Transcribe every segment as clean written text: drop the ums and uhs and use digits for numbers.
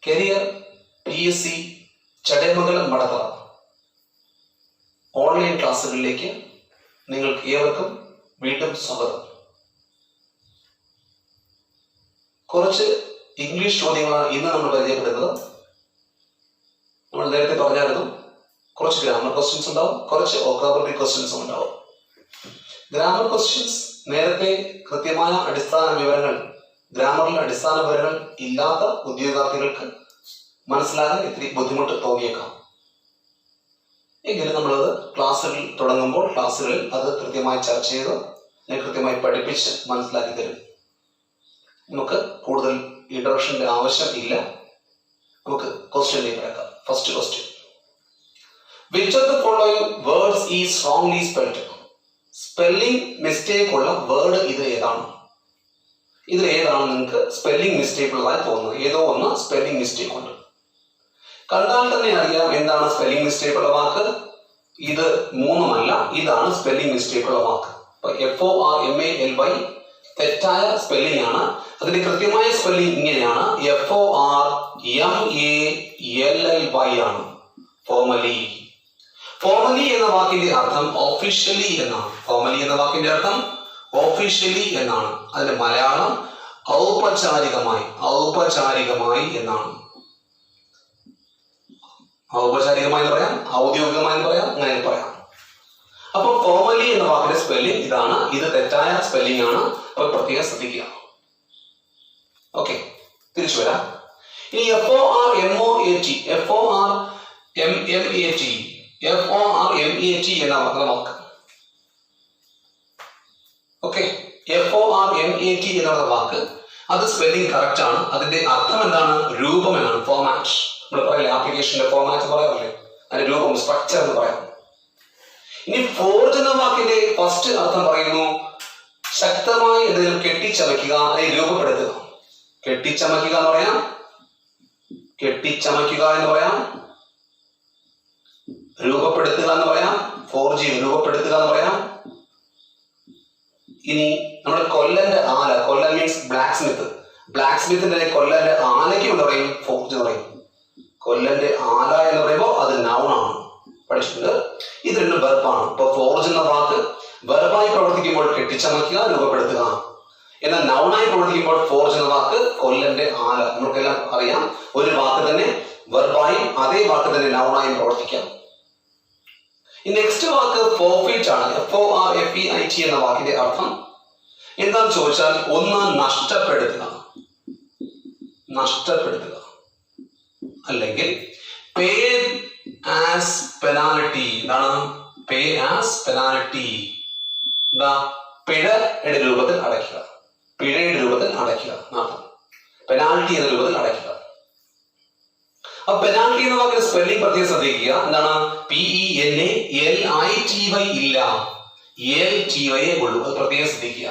Career PSC Chadayamangalam Madathara online ക്ലാസ്സുകളിലേക്ക് നിങ്ങൾക്ക് ഏവർക്കും വീണ്ടും സ്വാഗതം. കുറച്ച് ഇംഗ്ലീഷ് ചോദ്യങ്ങളാണ് ഇന്ന് നമ്മൾ പരിചയപ്പെടുന്നത്. നമ്മൾ നേരത്തെ പറഞ്ഞായിരുന്നു കുറച്ച് ഗ്രാമർ ക്വസ്റ്റ്യൻസ് ഉണ്ടാവും, കുറച്ച് വൊക്കാബുലറി ക്വസ്റ്റ്യൻസും ഉണ്ടാവും. ഗ്രാമർ ക്വസ്റ്റ്യൻസ് നേരത്തെ കൃത്യമായ അടിസ്ഥാന വിവരങ്ങൾ, ഗ്രാമറിലെ അടിസ്ഥാന വിവരങ്ങൾ ഇല്ലാത്ത ഉദ്യോഗാർത്ഥികൾക്ക് മനസ്സിലാകാൻ ഇത്തിരി ബുദ്ധിമുട്ട് തോന്നിയേക്കാം. എങ്കിലും നമ്മളത് ക്ലാസ്സുകൾ തുടങ്ങുമ്പോൾ ക്ലാസ്സുകളിൽ അത് കൃത്യമായി ചർച്ച ചെയ്ത് കൃത്യമായി പഠിപ്പിച്ച് മനസ്സിലാക്കി തരും. നമുക്ക് കൂടുതൽ ഇൻട്രൊഡക്ഷന്റെ ആവശ്യം ഇല്ല. നമുക്ക് ക്വസ്റ്റ്യനിലേക്ക് കിടക്കാം. First question, which of the following words is wrongly spelled? Spelling mistake ഉള്ള വേർഡ് ഇത് ഏതാണ്? ഇതിൽ ഏതാണ് നിങ്ങൾക്ക് സ്പെല്ലിംഗ് മിസ്റ്റേക്ക് ഉള്ളതായി തോന്നുന്നത്? ഏതോ ഒന്ന് സ്പെല്ലിംഗ് മിസ്റ്റേക്ക് ഉണ്ട്. കണ്ടാൽ തന്നെ അറിയാം എന്താണ് സ്പെല്ലിംഗ് മിസ്റ്റേക്ക് ഉള്ള വാക്ക്. ഇത് മൂന്നുമല്ല, ഇതാണ് സ്പെല്ലിംഗ് മിസ്റ്റേക്ക് ഉള്ള വാക്ക്. FORMALY തെറ്റായ സ്പെല്ലിംഗ് ആണ്. അതിന്റെ കൃത്യമായ സ്പെല്ലിംഗ് ഇങ്ങനെയാണ്, FORMALLY ആണ്. ഫോർമലി. ഫോർമലി എന്ന വാക്കിന്റെ അർത്ഥം ഒഫീഷ്യലി എന്നാണ്. ഫോർമലി എന്ന വാക്കിന്റെ അർത്ഥം ഒഫീഷ്യലി എന്നാണ്. അതിന്റെ മലയാളം ഔപചാരികമായി, ഔപചാരികമായി എന്നാണ്. ഔപചാരികമായി എന്ന് പറയാം, ഔദ്യോഗികമായി എന്ന് പറയാം, അങ്ങനെ പറയാം. അപ്പൊ ഫോർമലി എന്ന വാക്കിന്റെ സ്പെല്ലിംഗ് ഇതാണ്. ഇത് തെറ്റായ സ്പെല്ലിംഗ് ആണ്. അപ്പൊ പ്രത്യേകം ശ്രദ്ധിക്കുക. ഓക്കെ, തിരിച്ചു വരാം. ഇനി FORMAT എന്ന വാക്ക്. ഓക്കെ, FORMAT എന്നുള്ള വാക്ക്, അത് സ്പെല്ലിംഗ് കറക്റ്റ് ആണ്. അതിന്റെ അർത്ഥം എന്താണ്? രൂപം എന്നാണ്. ഫോർമാറ്റ്. നമ്മൾ പറയില്ലേ, ആപ്ലിക്കേഷന്റെ ഫോർമാറ്റ് പറയാറില്ലേ, അതിന്റെ രൂപം, സ്ട്രക്ചർ എന്ന് പറയാം. ഇനി ഫോർജ് എന്ന വാക്കിന്റെ ഫസ്റ്റ് അർത്ഥം പറയുന്നു, ശക്തമായി എന്തെങ്കിലും കെട്ടിച്ചമയ്ക്കുക, അതിനെ രൂപപ്പെടുത്തുക. കെട്ടിച്ചമയ്ക്കുക എന്ന് പറയാം, കെട്ടിച്ചമയ്ക്കുക എന്ന് പറയാം, രൂപപ്പെടുത്തുക എന്ന് പറയാം, ഫോർജ് രൂപപ്പെടുത്തുക എന്ന് പറയാം. ഇനി നമ്മുടെ കൊല്ലന്റെ ആല, കൊല്ലൻ മീൻസ് ബ്ലാക്ക് സ്മിത്ത്, ബ്ലാക്ക് സ്മിത്തിന്റെ കൊല്ലന്റെ ആലയ്ക്ക് എന്ന് പറയും ഫോർജ് എന്ന് പറയും. കൊല്ലന്റെ ആല എന്ന് പറയുമ്പോൾ അത് നൗൺ ആണ്, പഠിച്ചിട്ടുണ്ട്. ഇത് രണ്ടും വെർബാണ്. ഇപ്പൊ ഫോർജ് എന്ന വാക്ക് വെർബായി പ്രവർത്തിക്കുമ്പോൾ കെട്ടിച്ചമയ്ക്കുക, രൂപപ്പെടുത്തുക. എന്നാൽ നൗണായി പ്രവർത്തിക്കുമ്പോൾ ഫോർജ് എന്ന വാക്ക് കൊല്ലന്റെ ആല, നമുക്കെല്ലാം അറിയാം. ഒരു വാക്ക് തന്നെ വെർബായും അതേ വാക്ക് തന്നെ നൗണായും പ്രവർത്തിക്കാം. ഈ നെക്സ്റ്റ് വാക്ക് ഫോർഫീറ്റ് ആണ്. FORFEIT എന്ന വാക്കിന്റെ അർത്ഥം എന്താണെന്ന് ചോദിച്ചാൽ, ഒന്ന് നഷ്ടപ്പെടുത്തുക, നഷ്ടപ്പെടുത്തുക, അല്ലെങ്കിൽ പേ ആസ് പെനാൽറ്റി. എന്താണ് പേ ആസ് പെനാൽറ്റി? എന്താ? പിഴയുടെ രൂപത്തിൽ അടയ്ക്കുക, പിഴയുടെ രൂപത്തിൽ അടയ്ക്കുക എന്നർത്ഥം. പെനാൽറ്റി എന്ന രൂപത്തിൽ അടയ്ക്കുക. അപ്പൊ പെനാൽറ്റി എന്ന വാക്കിന്റെ സ്പെല്ലിംഗ് പ്രത്യേകം ശ്രദ്ധിക്കുക. എന്താണ്? PENALITY ഇല്ല, LTY ഉള്ളൂ. അത് പ്രത്യേകം ശ്രദ്ധിക്കുക.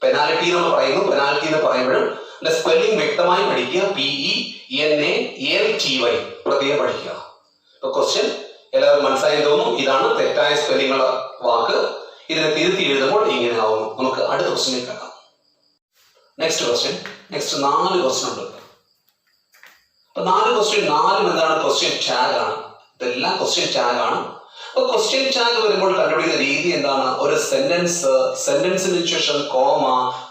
പെനാൽറ്റി എന്ന് പറയുന്നു, പെനാൽറ്റി എന്ന് പറയുമ്പോഴും സ്പെല്ലിംഗ് വ്യക്തമായി പഠിക്കുക. PENALTY പ്രത്യേകം പഠിക്കുക. ഇപ്പൊ ക്വസ്റ്റ്യൻ എല്ലാവരും മനസ്സിലായി തോന്നും. ഇതാണ് തെറ്റായ സ്പെല്ലിംഗ് ഉള്ള വാക്ക്. ഇതിനെ തിരുത്തി എഴുതുമ്പോൾ ഇങ്ങനെ ആവുന്നു. നമുക്ക് അടുത്ത ക്വസ്റ്റ്യനിലേക്ക് കിടക്കാം. Next question. നെക്സ്റ്റ് 4 ക്വസ്റ്റ്യൻ ഉണ്ട്. അപ്പൊ 4 ക്വസ്റ്റ്യൻ, 4 എന്താണ്? ക്വസ്റ്റ്യൻ ടാഗ് ആണ്. ഇതെല്ലാം ക്വസ്റ്റ്യൻ ടാഗ് ആണ്. അപ്പൊ ക്വസ്റ്റ്യൻ ടാഗ് വരുമ്പോൾ കണ്ടുപിടിക്കുന്ന രീതി എന്താണ്? ഒരു സെന്റൻസിന് ശേഷം കോമ,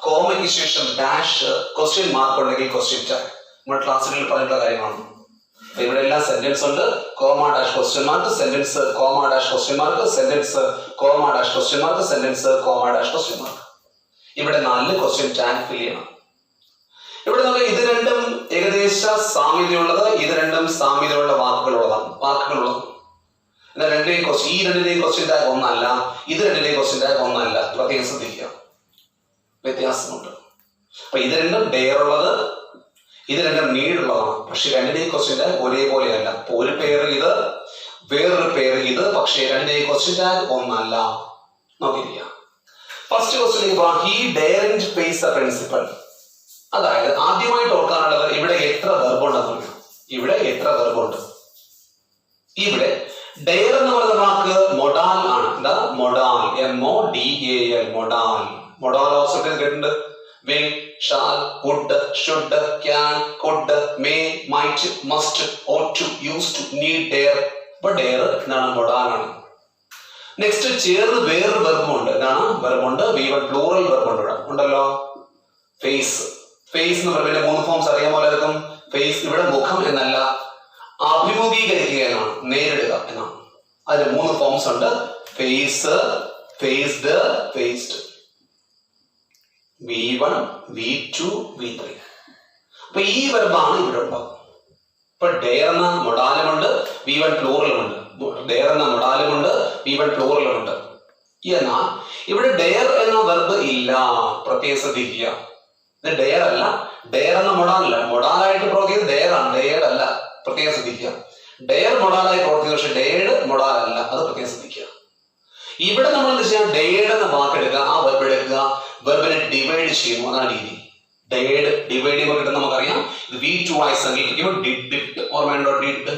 കോമയ്ക്ക് ശേഷം ഡാഷ്, ക്വസ്റ്റ്യൻ മാർക്ക് ഉണ്ടെങ്കിൽ ക്വസ്റ്റ്യൻ ടാഗ്. നമ്മൾ ക്ലാസ്സുകളിൽ പറഞ്ഞിട്ടുള്ള കാര്യമാണ്. ഇവിടെ എല്ലാം സെന്റൻസ് ഉണ്ട്, comma dash question mark, sentence comma dash question mark, sentence comma dash question mark, sentence comma dash question mark. ഇവിടെ 4 ക്വസ്റ്റ്യൻ ടാഗ് ഫിൽ ചെയ്യണം. ഇവിടെ നമുക്ക് ഇത് രണ്ടും ഏകദേശ സാമ്യതയുള്ളത്, ഇത് രണ്ടും സാമ്യതയുള്ള വാക്കുകളുള്ളതാണ്. എന്നാൽ ഈ രണ്ടിന്റെയും ക്വസ്റ്റ്യൻ ടാഗ് ഒന്നല്ല, ഇത് രണ്ടിന്റെയും ക്വസ്റ്റ്യൻ ടാഗ് ഒന്നല്ല. പ്രത്യേകം ശ്രദ്ധിക്കുക, വ്യത്യാസമുണ്ട്. അപ്പൊ ഇത് രണ്ടും ഡെയർ ഉള്ളത്, ഇത് രണ്ടും നീടുള്ളതാണ്. പക്ഷെ രണ്ടിന്റെയും ക്വസ്റ്റ്യൻ ടാഗ് ഒരേപോലെയല്ല. അപ്പൊ ഒരു പേര് ഇത്, വേറൊരു പേര് ഇത്, പക്ഷേ രണ്ടിന്റെയും ക്വസ്റ്റ്യൻ ടാഗ് ഒന്നല്ല. നോക്കിയിരിക്കുക. ഫസ്റ്റ് ക്വസ്റ്റ്യനിലേക്ക് പോകാം. He daren't face the principal. അതായത് ആദ്യമായിട്ട് ഓർക്കാനുള്ളത്, ഇവിടെ എത്ര വെർബുണ്ടെന്ന്. ഇവിടെ എത്ര വെർബുണ്ട്? ഇവിടെ ഡെയർ എന്ന് പറയുന്ന വാക്ക് മൊഡാൽ ആണ്. എന്താ? Modal, MODAL, modal. Modal option കേട്ടിട്ടുണ്ട്. will, shall, would, should, can, could, may, might, must, ought to, used to, need, dare. അപ്പൊ dare എന്താണ്? മൊഡാലാണ്. നെക്സ്റ്റ് ചേർന്ന് വേറൊരു വെർബുണ്ട്. എന്താണ്? വെർബുണ്ട് V1 പ്ലൂറൽ വെർബുണ്ട് ഇവിടെ ഉണ്ടല്ലോ. ഫേസ്. ഫേസ് എന്ന് പറയുമ്പോൾ 3 ഫോംസ് അറിയാമോ എല്ലാവർക്കും? ഫേസ് ഇവിടെ മുഖം എന്നല്ല, അഭിമുഖീകരിക്കുക എന്നാണ്, നേരിടുക എന്നാണ്. അതിന് 3 ഫോംസ് ഉണ്ട്. Face, faced, faced. V1, V2, V3. അപ്പൊ ഈ വെർബാണ് ഇവിടെ ഉണ്ടാവും. ഇപ്പൊ ഡെയർ എന്ന മൊഡാലുമുണ്ട്, V1 പ്ലൂറലുമുണ്ട്. ഡെയർ എന്ന മൊഡാലുമുണ്ട്, V1 പ്ലൂറലുമുണ്ട്. എന്നാൽ ഇവിടെ ഡെയർ എന്ന വെർബ് ഇല്ല. പ്രത്യേകം ശ്രദ്ധിക്കുക. ഇത് ഡെയർ അല്ല, ഡെയർ എന്ന മൊഡാലല്ല. മൊഡാലായിട്ട് പ്രവർത്തിക്കുന്നത് ഡെയർ ആണ്, ഡെയർ അല്ല. പ്രത്യേകം ശ്രദ്ധിക്കുക. ഡെയർ മൊഡാലായി പ്രവർത്തിക്കുന്നത്, പക്ഷെ ഡെയർഡ് മൊഡാലല്ല. അത് പ്രത്യേകം ശ്രദ്ധിക്കുക. ഇവിടെ നമ്മൾ എന്താ ചെയ്യാം? ഡെയർഡ് എന്ന വാക്കെടുക്കുക, ആ വെർബ് എടുക്കുക, വെർബിനെ ഡിവൈഡ് ചെയ്യുന്നു. അതാണ് രീതി. ഡെയർഡ് ഡിവൈഡ് ചെയ്യുമ്പോൾ കിട്ടുന്ന നമുക്കറിയാം. ഇത് V2 ആയി സങ്കല്പിക്കുമ്പോൾ ഡിഡ് ഓർമ്മയുണ്ടോ? ഡിഡ്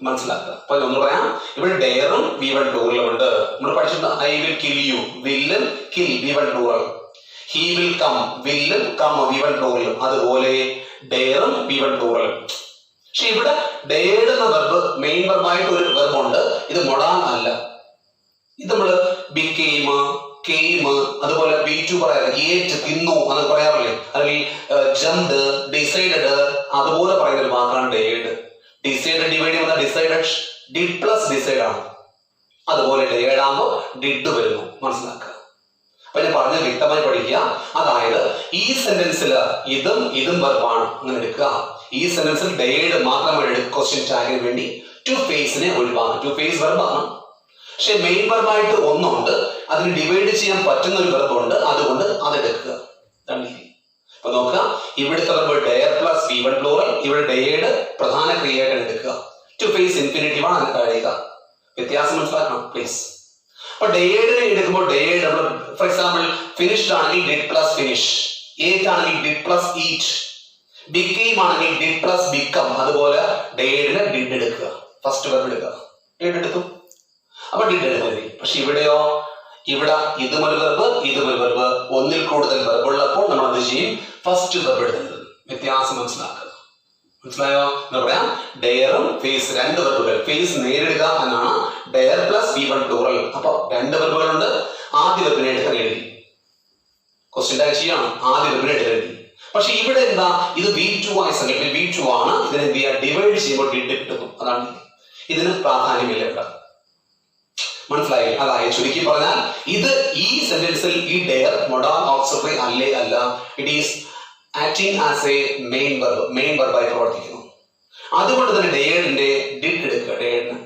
മനസ്സിലാക്കുക. അപ്പൊ ഒന്ന് പറയാം, ഇവിടെ ഡെയറും V1 പ്ലൂറലും ഉണ്ട്. നമ്മൾ പഠിച്ചിട്ടുണ്ട്. ഐ വിൽ കിൽ യു, വില്ലും kill V1 plural. He will come, വില്ലും കം V1 പ്ലൂറലും. അതുപോലെ ഡെയറും V1 പ്ലൂറലും. പക്ഷെ ഇവിടെ ഡെയർഡ് എന്ന വെർബ് മെയിൻ വെർബായിട്ട് ഒരു വെർബുണ്ട്. ഇത് മൊഡാൽ അല്ല. ഇത് നമ്മള് ബിക്കെയിം, കെയിം, അതുപോലെ V2 പറയാറ് ഏറ്റ്, തിന്നു എന്ന് പറയാറില്ലേ? അല്ലെങ്കിൽ ജംപ്ഡ്, ഡിസൈഡഡ്, അതുപോലെ പറയുന്ന ഒരു വാക്കാണ് ഡെയർഡ്. ഡിസൈഡ് ഡിവൈഡ് ചെയ്യുന്ന ഡിസൈഡഡ്, ഡിഡ് പ്ലസ് ഡിസൈഡ് ആണ്. അതുപോലെ ഡെയർഡ് ആകുമ്പോൾ ഡിഡ് വരുന്നു. മനസ്സിലാക്കുക. അപ്പൊ ഞാൻ പറഞ്ഞത് വ്യക്തമായി പഠിക്കുക. അതായത് ഈ സെന്റൻസിൽ ഇതും ഇതും വെർബാണ്. അങ്ങനെ എടുക്കുക. ഈ സെന്റൻസിൽ ഡെയർഡ് മാത്രം ക്വസ്റ്റ്യൻ ടാഗിന് വേണ്ടി ടു ഫേസിനെ ഒഴിവാണ്. ടു ഫേസ് വെർബാണ്. പക്ഷെ മെയിൻ വെർബായിട്ട് ഒന്നുണ്ട്, അതിന് ഡിവൈഡ് ചെയ്യാൻ പറ്റുന്ന ഒരു വെർബുണ്ട്. അതുകൊണ്ട് അതെടുക്കുക. അപ്പൊ നോക്കുക, ഇവിടുത്തെ verb dare plus V1 plural. ഇവിടെ ഡെയർഡ് പ്രധാന ക്രിയയായിട്ട് എടുക്കുക. ടു ഫേസ് ഇൻഫിനിറ്റീവ് ആണ് അത് കഴിയുക. വ്യത്യാസം മനസ്സിലാക്കണം പ്ലീസ്. അപ്പൊ ഡെയർഡിനെ എടുക്കുമ്പോൾ ഡെയർഡ് നമ്മൾ ഫോർ എക്സാമ്പിൾ ഫിനിഷ്ഡ് ആണെങ്കിൽ ഡിഡ് പ്ലസ് ഫിനിഷ്, ഏറ്റ് ആണെങ്കിൽ ഡിഡ് പ്ലസ് ഈറ്റ്, ബിക്കെയിം ആണെങ്കിൽ ഡിഡ് പ്ലസ് ബിക്കം. അതുപോലെ ഡെയർഡിനെ ഡിഡ് എടുക്കുക. ഫസ്റ്റ് വെർബ് എടുക്കുക. ഡിഡ് എടുത്തു, അപ്പൊ ഡിഡ് എടുത്തു. പക്ഷെ ഇവിടെയോ, ഇവിടെ ഇതുമൊരു വെർബ്, ഇതുമൊരു വെർബ്, ഒന്നിൽ കൂടുതൽ വെർബ് ഉള്ളപ്പോൾ നമ്മൾ എന്ത് ചെയ്യും? ഫസ്റ്റ് വെർബ് എടുക്കുന്നത്. വ്യത്യാസം മനസ്സിലാക്കുക. മനസ്സിലായോ? എന്ന് പറയാം, ഡെയറും ഫേസ്, 2 വെർബുകൾ. ഫേസ് നേരിടുക എന്നാണ് ഡെയർ പ്ലസ് V1 പ്ലൂറൽ. അപ്പൊ 2 വെർബുകളുണ്ട്. ആദ്യ വെർബിനെ എടുക്കാൻ എഴുതി. ക്വസ്റ്റ്യൻ ടാഗ് ചെയ്യണം. ആദ്യ വെർബിനെ എടുക്കാൻ എഴുതി. പക്ഷെ ഇവിടെ എന്താ? ഇത് V2 ആയി സങ്കല്പിക്കും. V2 ആണ്. ഇതിനെ എന്ത് ചെയ്യുക? ഡിവൈഡ് ചെയ്യുമ്പോൾ ഡിഡ് കിട്ടുന്നു. അതാണ് ഇതിന് പ്രാധാന്യമില്ല ഇവിടെ. മനസ്സിലായി? അതായത് ചുരുക്കി പറഞ്ഞാൽ ഇത് ഈ സെന്റൻസിൽ ഈ ഡെയർ മൊഡാൽ ഓക്സിലറി അല്ലേ അല്ല. It is acting as a main verb, main വെർബായി പ്രവർത്തിക്കുന്നു. അതുകൊണ്ട് തന്നെ ഡെയർഡിന്റെ ഡിഡ് എടുക്കുക. ഡെയർഡിന്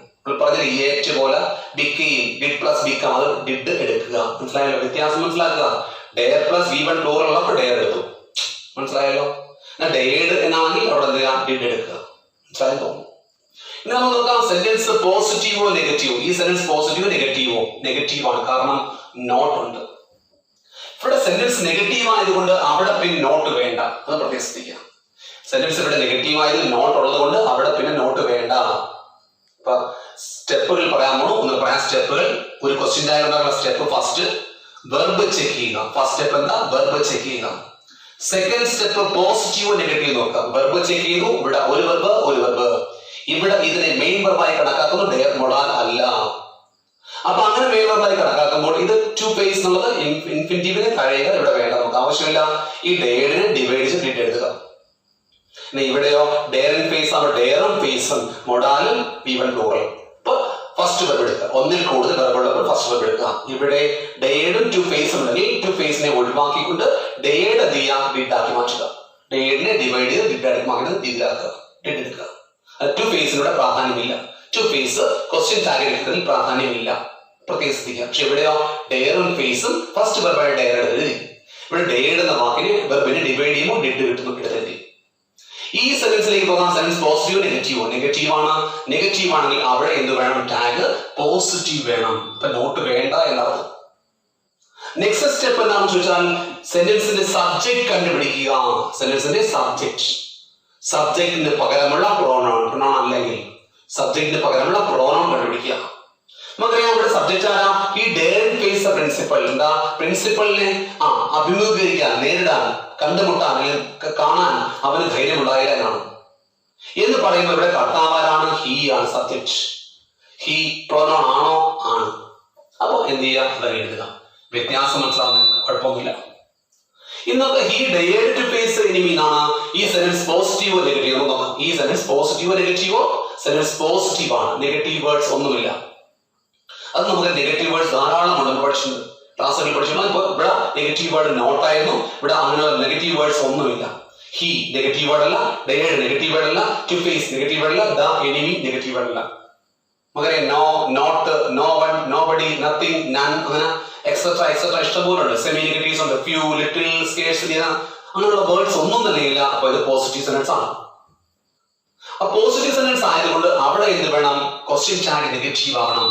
പറഞ്ഞ ഏറ്റ് പോലെ ബിക്കെയിം, ഡിഡ് പ്ലസ് ബിക്കം, അത് ഡിഡ് എടുക്കുക. മനസ്സിലായല്ലോ? വ്യത്യാസം മനസ്സിലാക്കുക. ഡെയർ പ്ലസ് V1 പ്ലൂറൽ ഉള്ളപ്പോൾ ഡെയർ എടുത്തു. മനസ്സിലായല്ലോ? ഡെയർഡ് എന്നാണെങ്കിൽ അവിടെ എന്ത് ചെയ്യാം? ഡിഡ് എടുക്കുക. മനസ്സിലായെന്ന് തോന്നുന്നു. ഇനി നമ്മൾ നോക്കാം സെന്റൻസ് പോസിറ്റീവോ നെഗറ്റീവോ. ഈ സെന്റൻസ് പോസിറ്റീവോ നെഗറ്റീവോ? നെഗറ്റീവാണ്. കാരണം നോട്ട് ഉണ്ട്. ഇവിടെ സെന്റൻസ് നെഗറ്റീവ് ആയതുകൊണ്ട് അവിടെ പിന്നെ നോട്ട് വേണ്ട. അത് പ്രത്യേകം ശ്രദ്ധിക്കുക. സെന്റൻസ് ഇവിടെ നെഗറ്റീവ് ആയത് നോട്ട് ഉള്ളത് കൊണ്ട് അവിടെ പിന്നെ നോട്ട് വേണ്ട. ഇപ്പൊ സ്റ്റെപ്പുകൾ പറയാമോ? ഒന്ന് പറയാം സ്റ്റെപ്പുകൾ. ഒരു ക്വസ്റ്റ്യൻ ടാഗ് ഉണ്ടാക്കുന്ന സ്റ്റെപ്പ് ഫസ്റ്റ് വെർബ് ചെക്ക് ചെയ്യുക. ഫസ്റ്റ് സ്റ്റെപ്പ് എന്താ? വെർബ് ചെക്ക് ചെയ്യുക. സെക്കൻഡ് സ്റ്റെപ്പ് പോസിറ്റീവോ നെഗറ്റീവ് നോക്കുക. വെർബ് ചെക്ക് ചെയ്തു. ഇവിടെ ഒരു വെർബ്, ഒരു വെർബ്. ഇവിടെ ഇതിനെ മെയിൻ വെർബായി കണക്കാക്കുന്നു. ഡെയർ മൊഡാൽ അല്ല. അപ്പൊ അങ്ങനെ മെയിൻ വെർബായി കണക്കാക്കുമ്പോൾ ഇത് ടു ഫേസ് എന്നുള്ളത് ഇൻഫിനിറ്റീവിനെ കഴിയുക ഇവിടെ വേണ്ട. നമുക്ക് ആവശ്യമില്ല. ഈ ഡെയറിനെ ഡിവൈഡ് ചെയ്ത് ഡിഡ് എഴുതുക. ഇവിടെയോ ഡെയർ ഫേസ് ആവുമ്പോൾ ഡെയറും ഫേസും മൊഡാലും V1 പ്ലൂറൽ. ഇപ്പൊ ഫസ്റ്റ് വെർബ് എടുക്കുക. ഒന്നിൽ കൂടുതൽ വെർബ് ഉള്ളപ്പോൾ ഫസ്റ്റ് വെർബ് എടുക്കുക. ഇവിടെ ഡെയർഡും ടു ഫേസും ഉണ്ടെങ്കിൽ ടു ഫേസിനെ ഒഴിവാക്കിക്കൊണ്ട് ഡെയർഡ് എന്ത് ചെയ്യുക? ഡിഡ് ആക്കി മാറ്റുക. ഡെയർഡിനെ ഡിവൈഡ് ചെയ്ത് ഡിഡ് ആക്കി മാറ്റുന്നത് ഡിഡിലാക്കുക. ഡിഡ് എടുക്കുക. ടു ഫേസിലൂടെ പ്രാധാന്യമില്ല. ടു ഫേസ് ക്വസ്റ്റ്യൻ ടാഗ് എടുക്കുന്നതിൽ പ്രാധാന്യമില്ല. പ്രത്യേകം ശ്രദ്ധിക്കുക. പക്ഷെ ഇവിടെയോ ഡെയറും ഫേസും ഫസ്റ്റ് വെർബായ ഡെയർ എടുത്തെഴുതി. ഇവിടെ ഡെയർഡ് എന്ന വാക്കിന് വെർബിനെ ഡിവൈഡ് ചെയ്യുമ്പോൾ ഡിഡ് കിട്ടുന്നു. എടുത്തെഴുതി. ഈ സെന്റൻസിലേക്ക് പോകാൻ സെന്റൻസ് പോസിറ്റീവോ നെഗറ്റീവോ? നെഗറ്റീവ് ആണ്. നെഗറ്റീവ് ആണെങ്കിൽ അവിടെ എന്ത് വേണം? ടാഗ് പോസിറ്റീവ് വേണം. ഇപ്പൊ നോട്ട് വേണ്ട എന്നർത്ഥം. നെക്സ്റ്റ് സ്റ്റെപ്പ് എന്താണെന്ന് ചോദിച്ചാൽ സെന്റൻസിന്റെ സബ്ജക്ട് കണ്ടുപിടിക്കുക. സെന്റൻസിന്റെ സബ്ജക്ട്, സബ്ജക്റ്റിന് പകരമുള്ള പ്രോനൗൺ, പ്രോനൗൺ അല്ലെങ്കിൽ സബ്ജക്റ്റിന് പകരമുള്ള പ്രോനൗൺ കണ്ടുപിടിക്കുക. നമുക്കറിയാം ഇവിടെ സബ്ജക്റ്റ് ആരാ? ഈ ഡെയർ ഫേസ് ദ പ്രിൻസിപ്പൽ. എന്താ? പ്രിൻസിപ്പലിനെ അഭിമുഖീകരിക്കാൻ, നേരിടാൻ, കണ്ടുമുട്ടാൻ അല്ലെങ്കിൽ കാണാൻ അവന് ധൈര്യമുണ്ടായില്ല എന്നാണ്. എന്ന് പറയുമ്പോൾ ഇവിടെ കർത്താവാരാണ്? ഹീ ആണ് സബ്ജക്റ്റ്. ഹീ പ്രോനൗൺ ആണോ? ആണ്. അപ്പൊ എന്ത് ചെയ്യാം? അതങ്ങനെ എഴുതുക. വ്യത്യാസം മനസ്സിലാവുന്ന കുഴപ്പമൊന്നുമില്ല. ഇന്നത്തെ ഹി ഡെയർഡ് ടു ഫേസ് എനിമി എന്നാണ്. ഈ സെന്റൻസ് പോസിറ്റീവോ നെഗറ്റീവോ നോക്കാം. ഈ സെന്റൻസ് പോസിറ്റീവോ നെഗറ്റീവോ? സെന്റൻസ് പോസിറ്റീവ് ആണ്. നെഗറ്റീവ് വേർഡ്സ് ഒന്നുമില്ല. അത് നമുക്ക് നെഗറ്റീവ് വേർഡ്സ് ധാരാളമുണ്ട്. പഠിച്ചിട്ടുണ്ട്, ക്ലാസ്സുകളിൽ പഠിച്ചിട്ടുണ്ട്. ഇപ്പൊ ഇവിടെ നെഗറ്റീവ് വേർഡ് നോട്ടായിരുന്നു. ഇവിടെ അങ്ങനെ നെഗറ്റീവ് വേർഡ്സ് ഒന്നുമില്ല. ഹി നെഗറ്റീവ് വേർഡ് അല്ല, ഡെയർഡ് നെഗറ്റീവ് വേർഡ് അല്ല, ടു ഫേസ് നെഗറ്റീവ് വേർഡ് അല്ല, ദ എനിമി നെഗറ്റീവ് വേർഡ് അല്ല. നമുക്കറിയാം no, not, no one, nobody, nothing, none, അങ്ങനെ എക്സെട്ര എക്സെട്ര ഇഷ്ടംപോലെ ഉണ്ട്. സെമി നെഗറ്റീവ്സ് ഉണ്ട്, ഫ്യൂ, ലിറ്റിൽ, സ്കേഴ്സ്, അങ്ങനെയുള്ള വേർഡ്സ് ഒന്നും തന്നെ ഇല്ല. അപ്പൊ ഇത് പോസിറ്റീവ് സെന്റൻസ് ആണ്. ആ പോസിറ്റീവ് സെന്റൻസ് ആയതുകൊണ്ട് അവിടെ എന്ത് വേണം? ക്വസ്റ്റ്യൻ ടാഗ് നെഗറ്റീവ് ആവണം.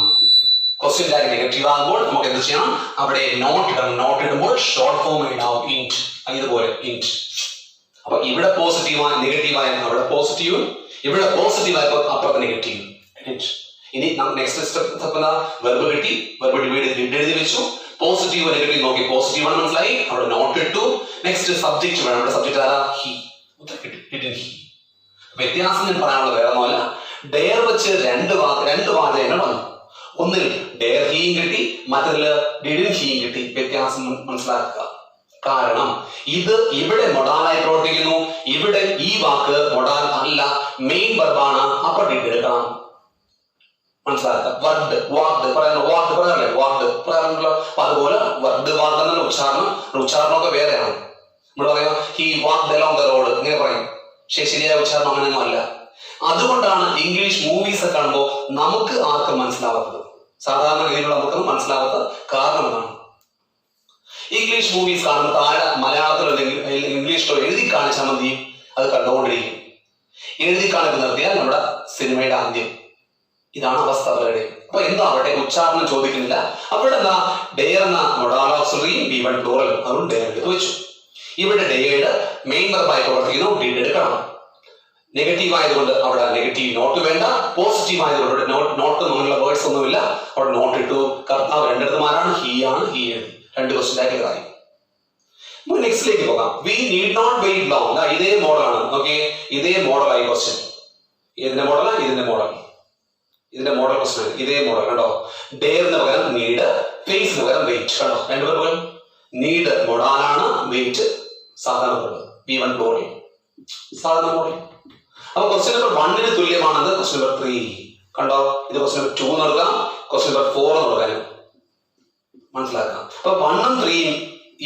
ക്വസ്റ്റ്യൻ ടാഗ് നെഗറ്റീവ് ആകുമ്പോൾ നമുക്ക് എന്ത് ചെയ്യണം? അവിടെ നോട്ട് ഇടണം. നോട്ട് ഇടുമ്പോൾ ഷോർട്ട് ഫോം ഇടാവും. ഇൻറ്റ്, ഇതുപോലെ ഇൻറ്റ്. അപ്പൊ ഇവിടെ പോസിറ്റീവ് നെഗറ്റീവ് ആയ അവിടെ പോസിറ്റീവ്, ഇവിടെ പോസിറ്റീവ് ആയപ്പോൾ അപ്പുറത്ത് നെഗറ്റീവ്. ഇനി നെക്സ്റ്റ് സ്റ്റെപ്പ് എന്താ? വെർബ് കിട്ടി, വെർബ് ഡിവൈഡ് ചെയ്ത് എഴുതി വെച്ചു. പോസിറ്റീവ് നെഗറ്റീവ് നോക്കി, പോസിറ്റീവ് ആണ് മനസ്സിലായി, അവിടെ നോട്ട് ഇട്ടു. നെക്സ്റ്റ് സബ്ജക്ട് വേണം. ഇവിടെ സബ്ജക്ട് ആരാ? ഹി. ഹി. വ്യത്യാസം ഞാൻ പറയാനുള്ളത് വേറെ ഒന്നുമല്ല. ഡെയർ വെച്ച് രണ്ട് വാചകങ്ങൾ വന്നു. ഒന്നിൽ ഡെയർ ഹീയും കിട്ടി, മറ്റതിൽ ഡിഡിൻ ഹീയും കിട്ടി. വ്യത്യാസം മനസ്സിലാക്കുക. കാരണം ഇത് ഇവിടെ മൊഡാലായി പ്രവർത്തിക്കുന്നു. ഇവിടെ ഈ വാക്ക് മൊഡാൽ അല്ല, മെയിൻ വെർബാണ്. അപ്പൊ ഡിഡ് എടുക്കണം. മനസ്സിലാക്കുക. വർഡ്, വാർഡ് പറയുന്ന വാർഡ് പറയാറില്ലേ? വാർഡ് പറയാറുണ്ടല്ലോ. അപ്പൊ അതുപോലെ വർഡ്, വാർഡ് എന്നുള്ള ഉച്ചാരണമൊക്കെ വേറെയാണ്. നമ്മൾ പറയാം he walked along the road, ഇങ്ങനെ പറയും. ശരിയായ ഉച്ചാരണം അങ്ങനെയൊന്നും അല്ല. അതുകൊണ്ടാണ് ഇംഗ്ലീഷ് മൂവീസ് കാണുമ്പോൾ നമുക്ക് ആർക്കും മനസ്സിലാവാത്തത്. സാധാരണ ഗതിയിലുള്ള നമുക്കൊന്നും മനസ്സിലാവാത്ത കാരണം അതാണ്. ഇംഗ്ലീഷ് മൂവീസ് കാണുമ്പോൾ താഴെ മലയാളത്തിലോ അല്ലെങ്കിൽ ഇംഗ്ലീഷിലോ എഴുതി കാണിച്ചാൽ മതി, അത് കണ്ടുകൊണ്ടിരിക്കും. എഴുതി കാണിപ്പ് നിർത്തിയാൽ നമ്മുടെ സിനിമയുടെ ആദ്യം. ഇതാണ് അവസ്ഥ അവരുടെ. അപ്പൊ എന്താ അവിടെ ഉച്ചാരണം ചോദിക്കുന്നില്ല. അവിടെ എന്താ? ഡെയർ എന്ന മൊഡാൽ ഓക്സിലറിയും V1 പ്ലൂറലും, അതുകൊണ്ട് ഡെയർ എടുത്ത് വെച്ചു. ഇവിടെ ഡെയർഡ് മെയിൻ വെർബായി പ്രവർത്തിക്കുന്നു. ഡിഡ് എടുക്കണം. നെഗറ്റീവ് ആയതുകൊണ്ട് അവിടെ നെഗറ്റീവ് നോട്ട് വേണ്ട. പോസിറ്റീവ് ആയതുകൊണ്ട് നോട്ട് അങ്ങനെയുള്ള വേർഡ്സ് ഒന്നുമില്ല. അവിടെ നോട്ട് ഇട്ടു. കർത്താവ് രണ്ടിടത്തുമാരാണ്. ഹീ ആണ്. ഹീ എഴുതി. രണ്ട് ക്വസ്റ്റ്യൻ ക്ലിയർ ആയി. നെക്സ്റ്റിലേക്ക് പോകാം. We need not wait long. ഇതേ മോഡലാണ്. ഓക്കെ, ഇതേ മോഡലായി ക്വസ്റ്റ്യൻ. ഇതിന്റെ മോഡലാ, ഇതിന്റെ മോഡൽ, ഇതിന്റെ മോഡൽ ക്വസ്റ്റ്യൻ ഇതേ മോഡൽ. കണ്ടോ? ഡെയറിന് പകരം നീഡ്, ഫേസിന് പകരം വെയിറ്റ്. കണ്ടോ? രണ്ടുപേരും നീഡ് മൊഡാലാണ്, വെയിറ്റ് സാധാരണ മോഡൽ. V1 പ്ലൂറൽ സാധാരണ മോഡൽ. അപ്പൊ ക്വസ്റ്റ്യൻ നമ്പർ 1 തുല്യമാണെന്ന് ക്വസ്റ്റ്യൻ നമ്പർ 3. കണ്ടോ? ഇത് ക്വസ്റ്റ്യൻ നമ്പർ 2 നൽകാം, ക്വസ്റ്റ്യൻ നമ്പർ 4 നൽകാനും മനസ്സിലാക്കാം. അപ്പൊ 1ഉം 3ഉം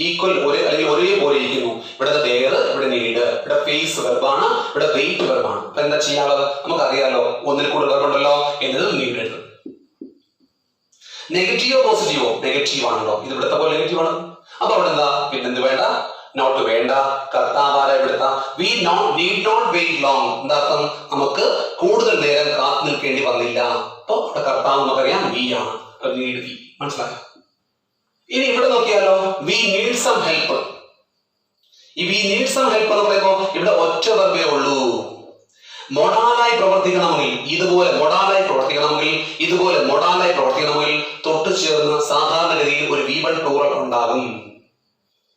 ഈക്വൽ, അല്ലെങ്കിൽ ഒരേപോലെ ഇരിക്കുന്നു. ഇവിടെ ഡെയർ, ഇവിടെ നീഡ്, ഇവിടെ ഫേസ് വെർബാണ്, ഇവിടെ വെയിറ്റ് വെർബാണ്. അപ്പൊ എന്താ ചെയ്യാനുള്ളത്? നമുക്കറിയാലോ, ഒന്നിൽ കൂടുതൽ വെർബ് ഉണ്ടല്ലോ. എന്നത് നീഡ് എഴുതും. നെഗറ്റീവോ പോസിറ്റീവോ? നെഗറ്റീവ് ആണല്ലോ. ഇത് ഇവിടുത്തെ പോലെ നെഗറ്റീവ് ആണ്. അപ്പൊ അവിടെ എന്താ? പിന്നെന്ത് വേണ്ട? നോട്ട് വേണ്ട. കർത്താവാര ഇവിടുത്തെ we need not wait long. എന്താർത്ഥം? നമുക്ക് കൂടുതൽ നേരം കാത്തു നിൽക്കേണ്ടി വന്നില്ല. അപ്പൊ അവിടെ കർത്താവ് നമുക്കറിയാം വി ആണ്. Need V. മനസ്സിലായോ? ഇനി ഇവിടെ നോക്കിയാലോ, വി നീഡ് സം ഹെൽപ്പ്. ഈ വി നീഡ് സം ഹെൽപ്പ് എന്ന് പറയുമ്പോൾ ഇവിടെ ഒറ്റ വെർബേ ഉള്ളൂ. മൊഡാലായി പ്രവർത്തിക്കണമെങ്കിൽ, ഇതുപോലെ മൊഡാലായി പ്രവർത്തിക്കണമെങ്കിൽ തൊട്ട് ചേർന്ന് സാധാരണഗതിയിൽ ഒരു V1 പ്ലൂറൽ ഉണ്ടാകും.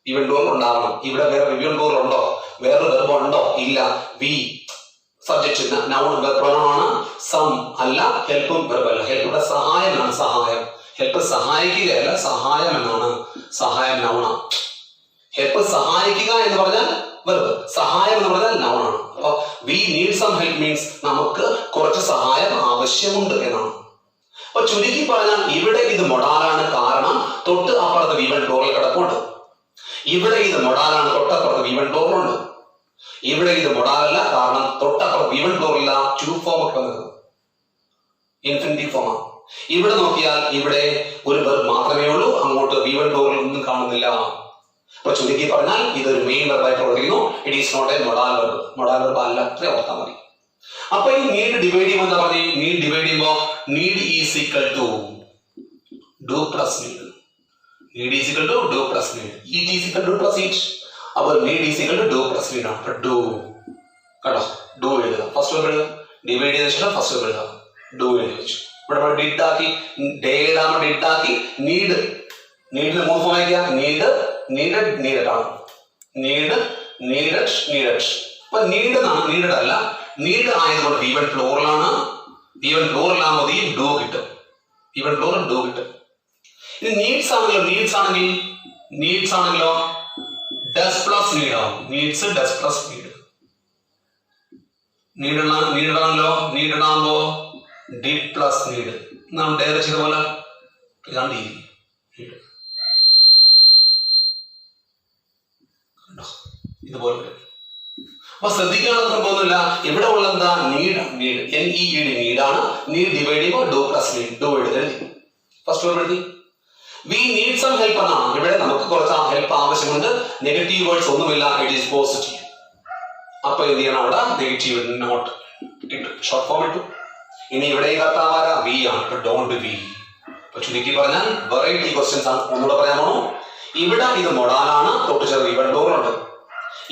V1 പ്ലൂറൽ ഉണ്ടാകണം. ഇവിടെ വേറെ V1 പ്ലൂറൽ ഉണ്ടോ? വേറെ വെർബ് ഉണ്ടോ? ഇല്ല. We subject, noun pronoun. Some അല്ല, ഹെൽപ്പും വെർബ് അല്ല. ഹെൽപ്പ് ഇവിടെ സഹായമാണ്. സഹായം. ഹെൽപ്പ് സഹായിക്കുകയല്ല, സഹായം എന്നാണ്. സഹായം നൗണ. ഹെൽപ്പ് സഹായിക്കുക എന്ന് പറഞ്ഞാൽ വെർബ്, സഹായം എന്ന് പറഞ്ഞാൽ നൗണാണ്. അപ്പൊ we need some help means നമുക്ക് കുറച്ച് സഹായം ആവശ്യമുണ്ട് എന്നാണ്. അപ്പൊ ചുരുക്കി പറഞ്ഞാൽ ഇവിടെ ഇത് മൊഡാലാണ്. കാരണം തൊട്ട് അപ്പുറത്ത് V1 പ്ലൂറൽ കിടപ്പുണ്ട്. ഇവിടെ ഇത് മൊഡാലാണ്, തൊട്ടപ്പുറത്ത് V1 പ്ലൂറൽ ഉണ്ട്. ഇവിടെ ഇത് മൊഡാലല്ല, കാരണം തൊട്ടപ്പുറത്ത് V1 പ്ലൂറൽ ടു ഫോം ഒക്കെ വന്നത് ഇൻഫിനിറ്റീവ് ഫോമാണ്. ഇവിടെ നോക്കിയാൽ ഇവിടെ ഒരു വെർബ് മാത്രമേ ഉള്ളൂ. അങ്ങോട്ട് V1 പ്ലൂറൽ ഒന്നും കാണുന്നില്ല. അപ്പൊ ചുരുക്കി പറഞ്ഞാൽ ഇതൊരു മെയിൻ വെർബായി പ്രവർത്തിക്കുന്നു. It is not a modal verb. Modal verb അല്ല. അത്രേ ഓർത്താൽ മതി. അപ്പൊ ഈ നീഡ് ഡിവൈഡ് ചെയ്യുമ്പോൾ എന്താ പറഞ്ഞു? നീഡ് ഡിവൈഡ് ചെയ്യുമ്പോൾ need is equal to do plus need. Need is equal to do plus need. Eat is equal to plus eat. അപ്പൊ need is equal to do plus need ആണ്. അപ്പൊ do. കേട്ടോ? Do എഴുതുക. First verb എഴുതുക. Divide ചെയ്ത ശേഷം first verb എഴുതുക. Do എഴുതി വെച്ചു. ഇവിടെ നമ്മൾ ഡിഡ് ആക്കി, ഡേഡ് ആകുമ്പോൾ ഡിഡ് ആക്കി, നീഡ്, നീഡിന് 3 ഫോം ആക്കിയ നീഡ്, നീഡഡ്, നീഡഡ് ആണ്. Need, needed, needed. അപ്പൊ നീഡ് എന്നാണ്, നീഡഡ് അല്ല. നീഡ് ആയതുകൊണ്ട് ഈവൻ പ്ലൂറൽ ആണ്. ഈവൻ പ്ലൂറൽ ആകുമ്പോൾ ഈ ഡു കിട്ടും. ഈവൻ പ്ലൂറൽ ഡു കിട്ടും. ഇനി നീഡ്സ് ആണെങ്കിലോ ഡസ് പ്ലസ് നീഡ് ആവും. Needs does plus need. നീഡാകുമ്പോ ഡിഡ് പ്ലസ് നീഡ്. നാം ഡയറി ചെയ്ത പോലെ ഇതാണ് രീതി. ഇതുപോലെ അപ്പൊ ശ്രദ്ധിക്കാനുള്ള സംഭവമൊന്നുമില്ല. ഇവിടെ ഉള്ള എന്താ? നീഡ്, നീഡ്, നീഡാണ്. നീഡ് ഡിവൈഡ് ചെയ്യുമ്പോൾ ഡു പ്ലസ് നീഡ്, ഡു എഴുതി. ഫസ്റ്റ് വേർഡ് എഴുതി. വി നീഡ് സം ഹെൽപ്പ് എന്നാണ്. ഇവിടെ നമുക്ക് കുറച്ച് ഹെൽപ്പ് ആവശ്യമുണ്ട്. നെഗറ്റീവ് വേർഡ്സ് ഒന്നുമില്ല, ഇറ്റ് ഈസ് പോസിറ്റീവ്. അപ്പൊ എന്ത് ചെയ്യണം? അവിടെ നെഗറ്റീവ് നോട്ട് ഇട്ടു, ഷോർട്ട് ഫോം ഇട്ടു. ഇനി ഇവിടെ കർത്താവാര വി ആണ്. ഇപ്പൊ ഡോണ്ട് വി. അപ്പൊ ചുരുക്കി പറഞ്ഞാൽ വെറൈറ്റി ക്വസ്റ്റ്യൻസ് ആണ്. ഒന്നുകൂടെ പറയാൻ പോണു. ഇവിടെ ഇത് മൊഡാലാണ്, തൊട്ട് ചേർന്ന് ഈവൻ പ്ലൂറൽ ഉണ്ട്.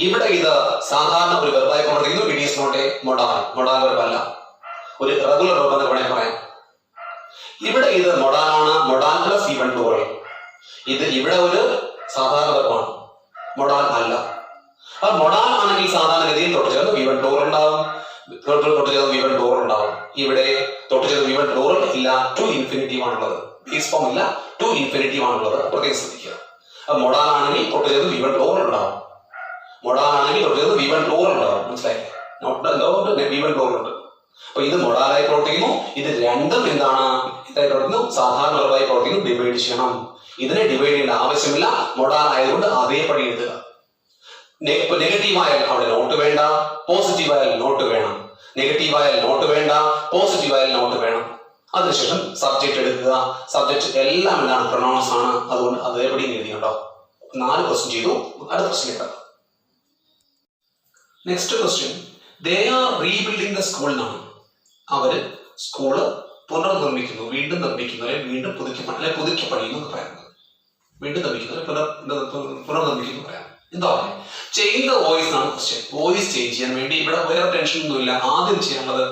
ഇവിടെ ഇത് സാധാരണ ഒരു വെർബായി പ്രവർത്തിക്കുന്നു. It is not a modal. Modal verb അല്ല, ഒരു റെഗുലർ വെർബ് എന്ന് വേണമെങ്കിൽ പറയാം. ഇവിടെ ഇത് മൊഡാലാണ്, മൊഡാൽ പ്ലസ് ഈവൻ പ്ലൂറൽ. ഇത് ഇവിടെ ഒരു സാധാരണ വെർബാണ്, മൊഡാൽ അല്ല. അത് മൊഡാൽ ആണെങ്കിൽ സാധാരണഗതിയിൽ തൊട്ട് ചേർന്ന് ഈവൻ പ്ലൂറൽ ഉണ്ടാവും. തൊട്ട് ചേർന്ന് ഈവൻ പ്ലൂറൽ ഉണ്ടാവും. ഇവിടെ തൊട്ട് ചേർന്ന് ഈവൻ പ്ലൂറൽ ഇല്ല, ടു ഇൻഫിനിറ്റീവ് ആണുള്ളത്. ബേസ് ഫോം ഇല്ല, ടു ഇൻഫിനിറ്റീവ് ആണുള്ളത്. പ്രത്യേകം ശ്രദ്ധിക്കുക. അത് മൊഡാൽ ആണെങ്കിൽ തൊട്ട് ചേർന്ന് ഈവൻ പ്ലൂറൽ ഉണ്ടാവും. മൊഡാലാണെങ്കിൽ തൊട്ട് ചേർന്ന് ഈവൻ പ്ലൂറൽ ഉണ്ടാവും. മനസ്സിലായി? ഈവൻ പ്ലൂറൽ ഉണ്ട്. അപ്പൊ ഇത് മൊഡാലായി പ്രവർത്തിക്കുന്നു. ഇത് രണ്ടും എന്താണ്? ഇതായി പ്രവർത്തിക്കുന്നു, സാധാരണ വെർബായി പ്രവർത്തിക്കുന്നു. ഡിവൈഡ് ചെയ്യണം. ഇതിനെ ഡിവൈഡ് ചെയ്യേണ്ട ആവശ്യമില്ല, മൊഡാൽ ആയതുകൊണ്ട് അതേപടി എഴുതുക. നെഗറ്റീവ് ആയാൽ അവിടെ നോട്ട് വേണ്ട, പോസിറ്റീവ് ആയാൽ നോട്ട് വേണം. നെഗറ്റീവ് ആയാൽ നോട്ട് വേണ്ട, പോസിറ്റീവ് ആയാൽ നോട്ട് വേണം. അതിനുശേഷം സബ്ജക്ട് എടുക്കുക. സബ്ജക്ട് എല്ലാം എന്താണ്? പ്രൊനൗൺസ് ആണ്. അതുകൊണ്ട് അതേപടി എഴുതിയുണ്ടോ. 4 ക്വസ്റ്റ്യൻ ചെയ്തു. അടുത്ത ക്വസ്റ്റ്യൻ എടുക്കാം. Next question, they are rebuilding the school എന്നാണ്. അവര് സ്കൂള് പുനർനിർമ്മിക്കുന്നു, വീണ്ടും നിർമ്മിക്കുന്നു, അല്ലെങ്കിൽ വീണ്ടും പുതുക്കി പണിയുന്നു എന്ന് പറയുന്നത്. വീണ്ടും നിർമ്മിക്കുന്നു, പുനർനിർമ്മിക്കുന്നു പറയാം. എന്താ പറയുക? ചേഞ്ച് ദ വോയിസ് എന്നാണ് ക്വസ്റ്റ്യൻ. വോയിസ് ചേഞ്ച് ചെയ്യാൻ വേണ്ടി ഇവിടെ വേറെ ടെൻഷൻ ഒന്നുമില്ല. ആദ്യം ചെയ്യാനുള്ളത്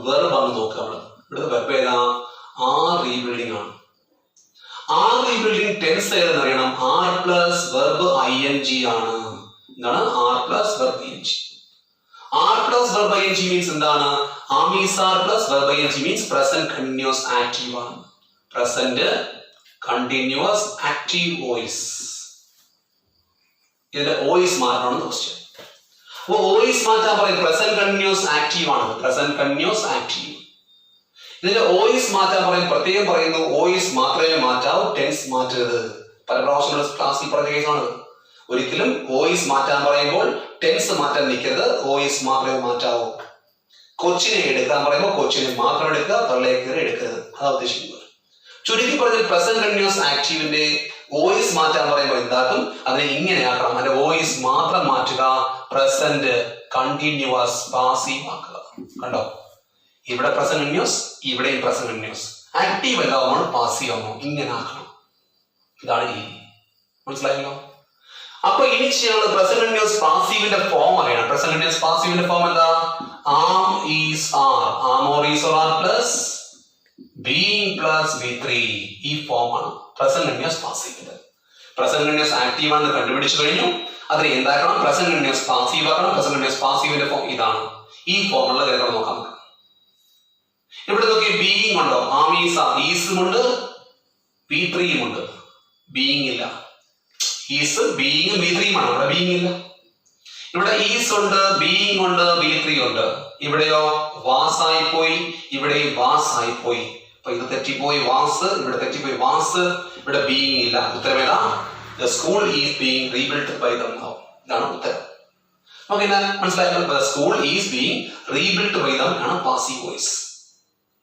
വെർബ് ആണ് നോക്കുക. ഇവിടെ വെർബ് ഏതാ? ആർ റീബിൽഡിംഗ് ആണ്. ആർ റീബിൽഡിംഗ് ടെൻസ് ഏതെന്ന് അറിയണം. ആർ പ്ലസ് വെർബ് ING ആണ്. എന്താണ്? Are plus verb ING. R plus verb ing means എന്താണ്? Amis R plus verb ing means present continuous active ആണ്. Present continuous active voice. ഇതിലെ voice മാറ്റണം question. അപ്പോൾ voice മാറ്റാൻ പറയും present continuous active ആണ്. Present continuous active. ഇതിലെ voice മാറ്റാൻ പറയും, പ്രത്യേകം പറയുന്നു voice മാത്രമേ മാറ്റാവൂ, tense മാറ്റരുത്. പല പ്രാവശ്യം ക്ലാസ്സിൽ പറഞ്ഞ കേസാണ്. ഒരിക്കലും വോയിസ് മാറ്റാൻ പറയുമ്പോൾ ടെൻസ് മാറ്റാൻ നിൽക്കരുത്, വോയിസ് മാത്രമേ മാറ്റാവൂ. കൊച്ചിനെ എടുക്കാൻ പറയുമ്പോൾ കൊച്ചിനെ മാത്രം എടുക്കുക, തള്ളേക്കറി എടുക്കരുത്. അതാ ഉദ്ദേശിക്കുന്നത്. ചുരുക്കി പറഞ്ഞാൽ പ്രസന്റ് കണ്ടിന്യൂസ് ആക്റ്റീവിന്റെ വോയിസ് മാറ്റാൻ പറയുമ്പോൾ എന്താക്കും? അതിനെ ഇങ്ങനെ ആക്കണം. അതിന്റെ വോയിസ് മാത്രം മാറ്റുക, പ്രസന്റ് കണ്ടിന്യൂസ് പാസീവ് ആക്കുക. കണ്ടോ? ഇവിടെ പ്രസന്റ് കണ്ടിന്യൂസ്, ഇവിടെയും പ്രസന്റ് കണ്ടിന്യൂസ്. ആക്റ്റീവ് എല്ലാവുമ്പോൾ പാസീവ് ആണോ, ഇങ്ങനെ ആക്കണം. ഇതാണ് രീതി. മനസ്സിലായല്ലോ? അപ്പൊ ഇനി ചെയ്യാനുള്ള പ്രസന്റ് കണ്ടിന്യൂസ് പാസീവിന്റെ ഫോം അറിയണം. പ്രസന്റ് കണ്ടിന്യൂസ് പാസീവിന്റെ ഫോം എന്താ? Am is are, am or is or are plus being plus V3. ഈ ഫോം ആണ് പ്രസന്റ് കണ്ടിന്യൂസ് പാസീവിന്റെ. പ്രസന്റ് കണ്ടിന്യൂസ് ആക്റ്റീവ് ആണെന്ന് കണ്ടുപിടിച്ചു കഴിഞ്ഞു. അതിന് എന്താക്കണം? പ്രസന്റ് കണ്ടിന്യൂസ് പാസീവ് ആക്കണം. പ്രസന്റ് കണ്ടിന്യൂസ് പാസീവിന്റെ ഫോം ഇതാണ്. ഈ ഫോമുള്ള കാര്യങ്ങൾ നോക്കാം. ഇവിടെ നോക്കി, ബീയിങ് ഉണ്ടോ? ആം ഈസ് ആർ, ഈസും ഉണ്ട്, V3 ഉണ്ട്. ബീയിങ് ഇല്ല. ഈസ് ബീയിങ് V3 ആണ്. ഇവിടെ ബീയിങ് ഇല്ല. ഇവിടെ ഈസ് ഉണ്ട്, ബീയിങ് ഉണ്ട്, V3 ഉണ്ട്. ഇവിടെയോ വാസ് ആയിപ്പോയി, ഇവിടെയും വാസ് ആയിപ്പോയി. അപ്പൊ ഇത് തെറ്റിപ്പോയി വാസ്, ഇവിടെ തെറ്റിപ്പോയി വാസ്, ഇവിടെ ബീയിങ് ഇല്ല. ഉത്തരം ഏതാ? The school is being rebuilt by them now. ഇതാണ് ഉത്തരം. ഓക്കെ, മനസ്സിലായല്ലോ? The school is being rebuilt by them ആണ് പാസീവ് വോയിസ്.